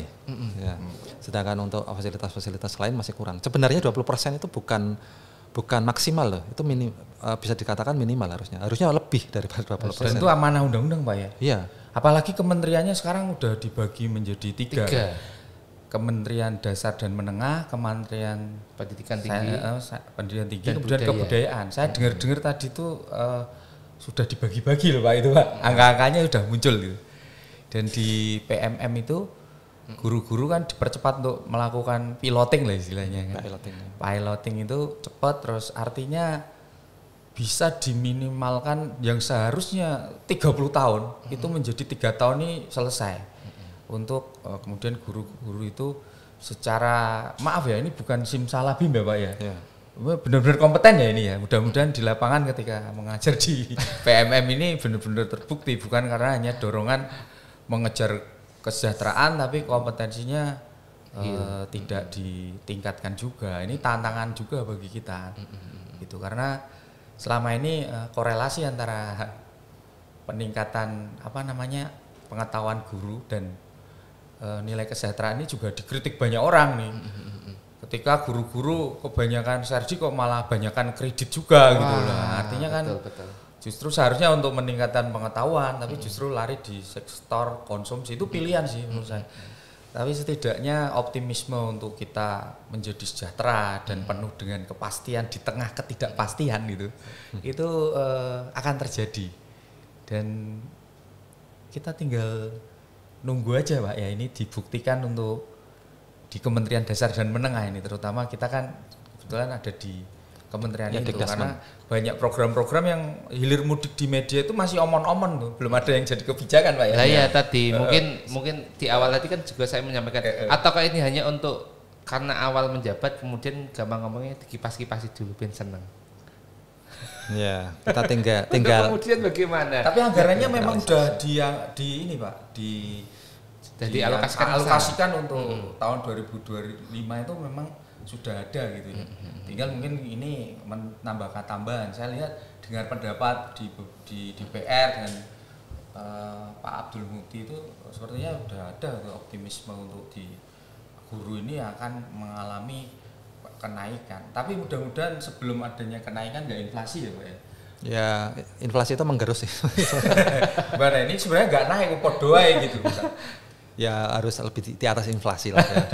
Speaker 1: Ya. Sedangkan untuk fasilitas-fasilitas lain masih kurang. Sebenarnya 20% itu bukan maksimal loh. Itu bisa dikatakan minimal harusnya. Harusnya lebih daripada 20%.
Speaker 3: Dan itu amanah undang-undang Pak ya?
Speaker 1: Iya.
Speaker 3: Apalagi kementeriannya sekarang udah dibagi menjadi 3. Kementerian Dasar dan Menengah, Kementerian
Speaker 2: Pendidikan Tinggi,
Speaker 3: Pendidikan Tinggi, kemudian Kebudayaan. Saya dengar-dengar tadi itu sudah dibagi-bagi loh Pak itu Pak. Angka-angkanya sudah muncul gitu. Dan di PMM itu guru-guru kan dipercepat untuk melakukan piloting lah istilahnya kan. Piloting itu cepat, terus artinya bisa diminimalkan yang seharusnya 30 tahun itu menjadi 3 tahun ini selesai. Untuk kemudian guru-guru itu secara maaf ya ini bukan simsalabim ya Pak ya. Benar-benar kompeten ya ini ya. Mudah-mudahan di lapangan ketika mengajar di PMM ini benar-benar terbukti bukan karena hanya dorongan mengejar kesejahteraan tapi kompetensinya tidak ditingkatkan juga. Ini tantangan juga bagi kita. Gitu karena selama ini korelasi antara peningkatan pengetahuan guru dan nilai kesejahteraan ini juga dikritik banyak orang nih. Ketika guru-guru kebanyakan sergi kok malah banyakan kredit juga gitu lah. Artinya kan betul. Justru seharusnya untuk meningkatkan pengetahuan tapi justru lari di sektor konsumsi itu pilihan sih menurut saya. Tapi setidaknya optimisme untuk kita menjadi sejahtera dan penuh dengan kepastian di tengah ketidakpastian gitu, itu akan terjadi. Dan kita tinggal nunggu aja Pak ya, ini dibuktikan untuk di Kementerian Dasar dan Menengah ini, terutama kita kan kebetulan ada di kementerian itu, karena banyak program-program yang hilir mudik di media itu masih omon-omon tuh, belum ada yang jadi kebijakan Pak ya.
Speaker 2: Lah ya tadi mungkin di awal tadi kan juga saya menyampaikan ataukah ini hanya untuk karena awal menjabat kemudian gampang ngomongnya dikipas-kipasi dulu ben seneng.
Speaker 1: Ya, kita tinggal
Speaker 2: kemudian bagaimana?
Speaker 3: Tapi anggarannya memang udah di ini Pak, alokasikan untuk tahun 2025 itu memang sudah ada gitu ya. Tinggal mungkin ini menambahkan tambahan. Saya lihat dengar pendapat di DPR dan Pak Abdul Muti itu sepertinya sudah ada optimisme untuk di guru ini akan mengalami kenaikan. Tapi mudah-mudahan sebelum adanya kenaikan nggak inflasi ya Pak ya.
Speaker 1: Ya, inflasi itu menggerus sih.
Speaker 3: Bagaimana ini sebenarnya nggak naik podo aja gitu.
Speaker 1: Ya harus lebih di atas inflasi lah ya.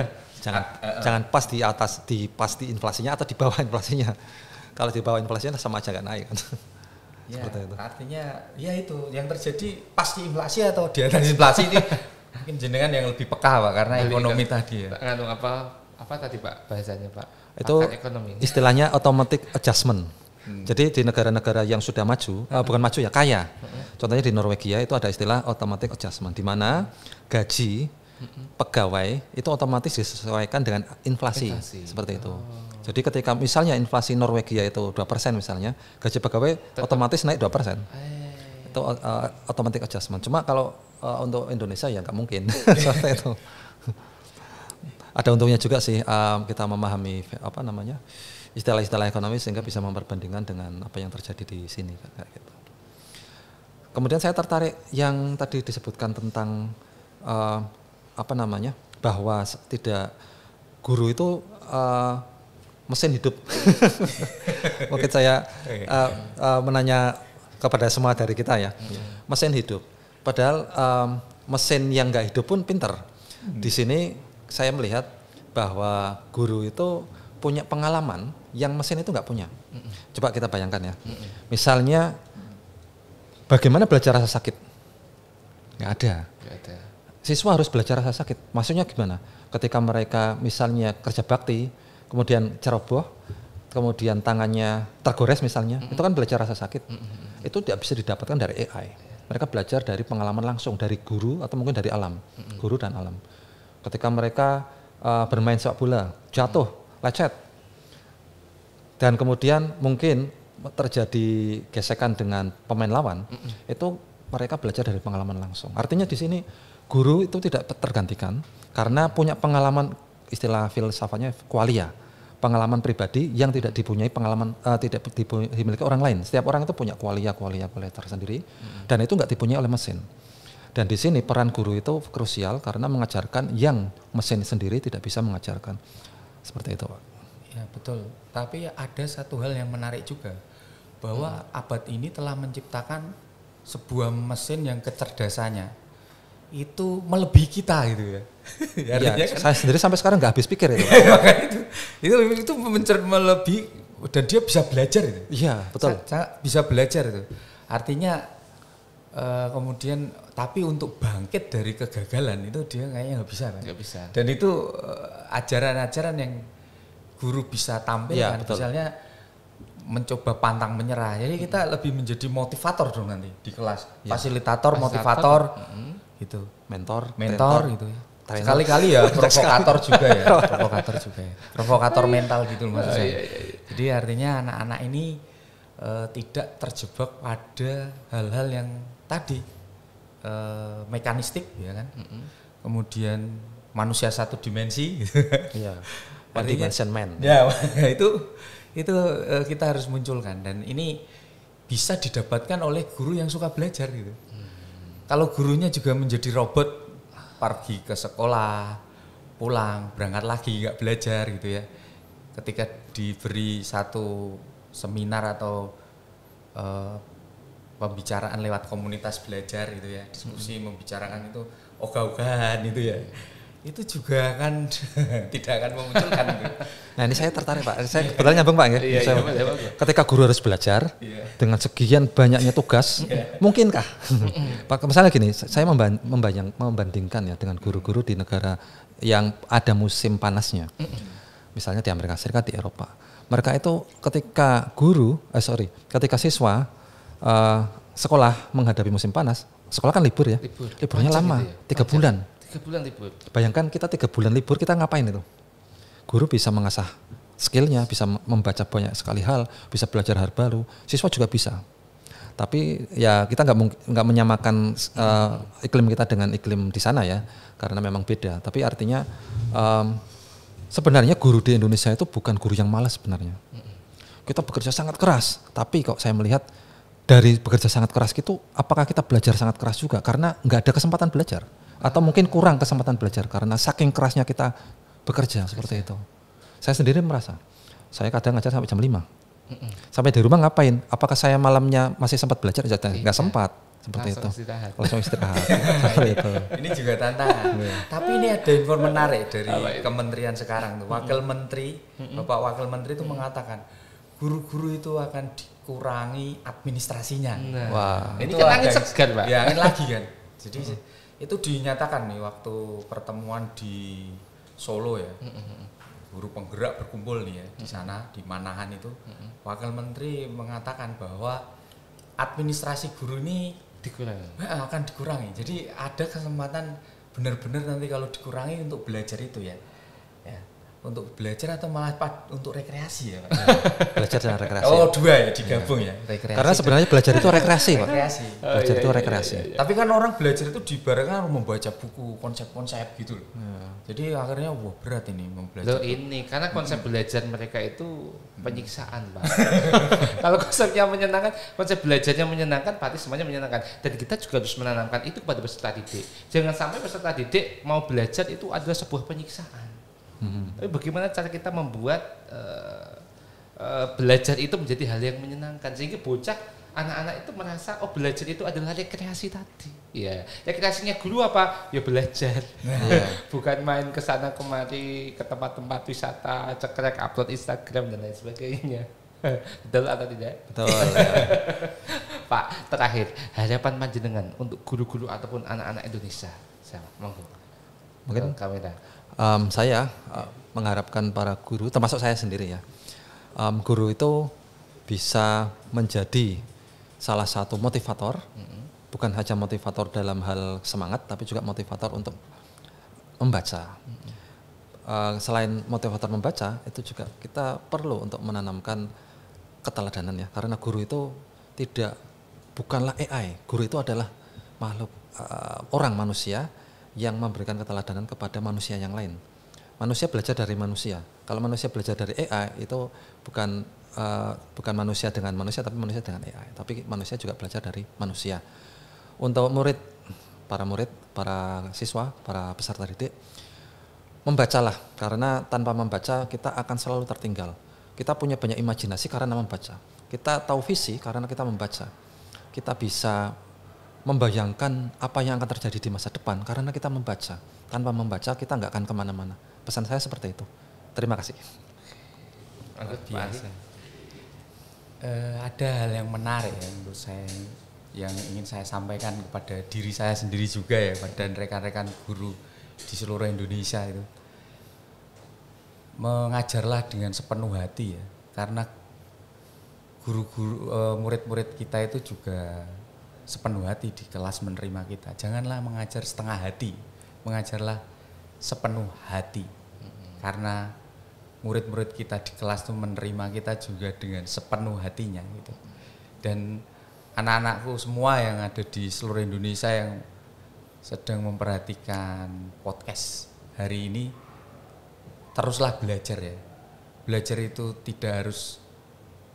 Speaker 1: Jangan pas di inflasinya atau di bawah inflasinya. Kalau di bawah inflasinya sama aja nggak naik kan.
Speaker 3: Ya, itu. Artinya ya itu yang terjadi pas di inflasi atau di atas inflasi ini mungkin jenengan yang lebih peka Pak, karena ekonomi tadi ya.
Speaker 2: Nganu apa tadi Pak bahasanya Pak?
Speaker 1: Itu istilahnya automatic adjustment. Jadi di negara-negara yang sudah maju, bukan maju ya, kaya. Contohnya di Norwegia itu ada istilah automatic adjustment, di mana gaji pegawai itu otomatis disesuaikan dengan inflasi. Seperti itu. Jadi ketika misalnya inflasi Norwegia itu 2% misalnya, gaji pegawai otomatis naik 2%. Itu automatic adjustment. Cuma kalau untuk Indonesia ya nggak mungkin. Seperti itu. Ada untungnya juga sih kita memahami istilah-istilah ekonomi sehingga bisa memperbandingkan dengan apa yang terjadi di sini kayak gitu. Kemudian saya tertarik yang tadi disebutkan tentang bahwa tidak guru itu mesin hidup. Mungkin saya menanya kepada semua dari kita ya, mesin hidup. Padahal mesin yang nggak hidup pun pinter. Di sini saya melihat bahwa guru itu punya pengalaman yang mesin itu nggak punya. Coba kita bayangkan ya. Misalnya bagaimana belajar rasa sakit? Nggak ada. Siswa harus belajar rasa sakit. Maksudnya gimana? Ketika mereka misalnya kerja bakti, kemudian ceroboh, kemudian tangannya tergores misalnya, itu kan belajar rasa sakit. Itu tidak bisa didapatkan dari AI. Mereka belajar dari pengalaman langsung, dari guru atau mungkin dari alam. Guru dan alam. Ketika mereka bermain sepak bola, jatuh, lecet, dan kemudian mungkin terjadi gesekan dengan pemain lawan, itu mereka belajar dari pengalaman langsung. Artinya di sini guru itu tidak tergantikan karena punya pengalaman, istilah filsafatnya qualia, pengalaman pribadi yang tidak dipunyai pengalaman tidak dimiliki orang lain. Setiap orang itu punya qualia tersendiri dan itu nggak dipunyai oleh mesin. Dan di sini peran guru itu krusial karena mengajarkan yang mesin sendiri tidak bisa mengajarkan. Seperti itu, Pak.
Speaker 3: Ya betul. Tapi ada satu hal yang menarik juga, bahwa abad ini telah menciptakan sebuah mesin yang kecerdasannya itu melebihi kita gitu ya.
Speaker 1: Ya, kan, saya sendiri sampai sekarang nggak habis pikir itu.
Speaker 3: itu melebihi dan dia bisa belajar itu.
Speaker 1: Iya betul.
Speaker 3: Bisa belajar itu. Artinya kemudian tapi untuk bangkit dari kegagalan itu dia kayaknya nggak bisa kan?
Speaker 2: Nggak bisa.
Speaker 3: Dan itu ajaran-ajaran yang guru bisa tampilkan, misalnya mencoba pantang menyerah. Jadi kita lebih menjadi motivator dong nanti di kelas. Ya. Fasilitator, motivator, gitu.
Speaker 1: Mentor
Speaker 3: gitu. Sekali-kali ya provokator juga ya. Provokator mental gitu maksud saya. Jadi artinya anak-anak ini tidak terjebak pada hal-hal yang tadi mekanistik ya kan. Kemudian manusia satu dimensi gitu.
Speaker 1: Iya. One dimension man.
Speaker 3: Ya, itu kita harus munculkan, dan ini bisa didapatkan oleh guru yang suka belajar gitu. Kalau gurunya juga menjadi robot, pergi ke sekolah, pulang, berangkat lagi nggak belajar gitu ya. Ketika diberi satu seminar atau pembicaraan lewat komunitas belajar gitu ya, diskusi membicarakan itu ogah-ogahan itu ya. itu juga akan tidak akan memunculkan itu.
Speaker 1: Nah ini saya tertarik Pak, saya kebetulan nyambung Pak ya. Ketika guru harus belajar dengan sekian banyaknya tugas, mungkinkah? Pak, misalnya gini, saya membandingkan ya dengan guru-guru di negara yang ada musim panasnya, misalnya di Amerika Serikat, di Eropa. Mereka itu ketika ketika siswa sekolah menghadapi musim panas, sekolah kan libur ya, liburnya lama, gitu ya? 3 bulan.
Speaker 2: 3 bulan libur.
Speaker 1: Bayangkan kita 3 bulan libur, kita ngapain itu? Guru bisa mengasah skillnya, bisa membaca banyak sekali hal, bisa belajar hal baru. Siswa juga bisa. Tapi ya kita nggak menyamakan iklim kita dengan iklim di sana ya, karena memang beda. Tapi artinya sebenarnya guru di Indonesia itu bukan guru yang malas sebenarnya. Kita bekerja sangat keras, tapi kok saya melihat dari bekerja sangat keras itu, apakah kita belajar sangat keras juga? Karena nggak ada kesempatan belajar. Atau mungkin kurang kesempatan belajar karena saking kerasnya kita bekerja seperti itu. Saya sendiri merasa, saya kadang ngajar sampai jam 5. Sampai di rumah ngapain? Apakah saya malamnya masih sempat belajar? Nggak sempat. Seperti itu. Langsung istirahat. Seperti itu.
Speaker 3: Ini juga tantangan. Tapi ini ada info menarik dari kementerian sekarang tuh. Wakil Menteri, Bapak Wakil Menteri itu mengatakan guru-guru itu akan dikurangi administrasinya.
Speaker 1: Wah.
Speaker 2: Ini kan angin segar Pak.
Speaker 3: Ya angin lagi kan. Jadi itu dinyatakan nih waktu pertemuan di Solo ya. Guru penggerak berkumpul nih ya di sana di Manahan itu. Wakil Menteri mengatakan bahwa administrasi guru ini akan dikurangi. Jadi ada kesempatan benar-benar nanti kalau dikurangi untuk belajar itu ya. Untuk belajar atau malah untuk rekreasi ya Pak?
Speaker 1: Belajar dan rekreasi.
Speaker 3: Oh 2 ya digabung ya. Rekreasi.
Speaker 1: Karena sebenarnya belajar itu rekreasi Pak.
Speaker 3: Rekreasi.
Speaker 1: Belajar itu rekreasi.
Speaker 3: Tapi kan orang belajar itu diibaratkan membaca buku konsep-konsep gitu loh. Jadi akhirnya wah berat ini membelajar.
Speaker 2: Loh ini karena konsep belajar mereka itu penyiksaan Pak. Kalau konsepnya menyenangkan, konsep belajarnya menyenangkan, berarti semuanya menyenangkan. Dan kita juga harus menanamkan itu kepada peserta didik. Jangan sampai peserta didik mau belajar itu adalah sebuah penyiksaan. Tapi bagaimana cara kita membuat belajar itu menjadi hal yang menyenangkan sehingga bocah anak-anak itu merasa oh belajar itu adalah rekreasi tadi. Ya, rekreasinya guru apa? Ya belajar. Bukan main ke sana kemari ke tempat-tempat wisata, cekrek upload Instagram dan lain sebagainya. Betul atau tidak?
Speaker 1: Betul.
Speaker 2: Pak, terakhir harapan panjenengan untuk guru-guru ataupun anak-anak Indonesia. Siapa? Mungkin kamera.
Speaker 1: Saya mengharapkan para guru, termasuk saya sendiri ya, guru itu bisa menjadi salah satu motivator, bukan hanya motivator dalam hal semangat, tapi juga motivator untuk membaca. Selain motivator membaca, itu juga kita perlu untuk menanamkan keteladanan ya, karena guru itu bukanlah AI, guru itu adalah makhluk orang manusia yang memberikan keteladanan kepada manusia yang lain. Manusia belajar dari manusia. Kalau manusia belajar dari AI itu bukan manusia dengan manusia, tapi manusia dengan AI. Tapi manusia juga belajar dari manusia. Untuk para siswa, para peserta didik, membacalah. Karena tanpa membaca kita akan selalu tertinggal. Kita punya banyak imajinasi karena membaca. Kita tahu visi karena kita membaca. Kita bisa membayangkan apa yang akan terjadi di masa depan karena kita membaca. Tanpa membaca kita nggak akan kemana-mana. Pesan saya seperti itu. Terima kasih.
Speaker 3: Biasa. Ada hal yang menarik ya menurut saya yang ingin saya sampaikan kepada diri saya sendiri juga ya dan rekan-rekan guru di seluruh Indonesia itu. Mengajarlah dengan sepenuh hati ya karena guru-guru murid-murid kita itu juga sepenuh hati di kelas menerima kita. Janganlah mengajar setengah hati, mengajarlah sepenuh hati. Karena murid-murid kita di kelas itu menerima kita juga dengan sepenuh hatinya gitu. Dan anak-anakku semua yang ada di seluruh Indonesia yang sedang memperhatikan podcast hari ini, teruslah belajar ya. Belajar itu tidak harus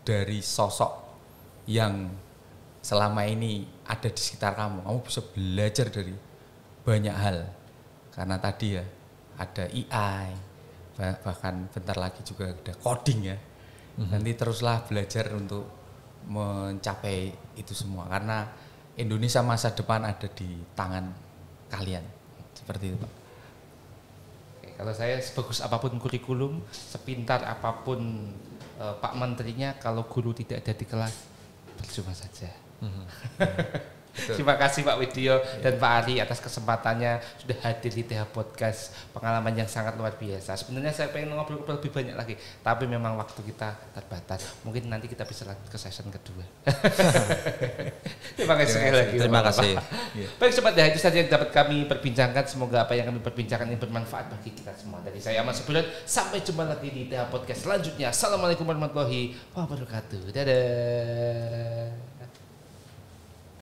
Speaker 3: dari sosok yang selama ini ada di sekitar kamu bisa belajar dari banyak hal karena tadi ya ada AI bahkan bentar lagi juga ada coding ya. Nanti teruslah belajar untuk mencapai itu semua karena Indonesia masa depan ada di tangan kalian seperti itu Pak.
Speaker 2: Kalau saya sebagus apapun kurikulum, sepintar apapun Pak Menterinya, kalau guru tidak ada di kelas, percuma saja. Terima kasih Pak Widyo dan Pak Ari atas kesempatannya sudah hadir di TH Podcast. Pengalaman yang sangat luar biasa. Sebenarnya saya pengen ngobrol-ngobrol lebih banyak lagi, tapi memang waktu kita terbatas. Mungkin nanti kita bisa lanjut ke session kedua. Terima kasih sekali lagi.
Speaker 1: Terima kasih.
Speaker 2: Baik sobat TH, itu saja yang dapat kami perbincangkan. Semoga apa yang kami perbincangkan ini bermanfaat bagi kita semua. Dari saya Ahmad Sebulan, sampai jumpa lagi di TH Podcast selanjutnya. Assalamualaikum warahmatullahi wabarakatuh. Dadah.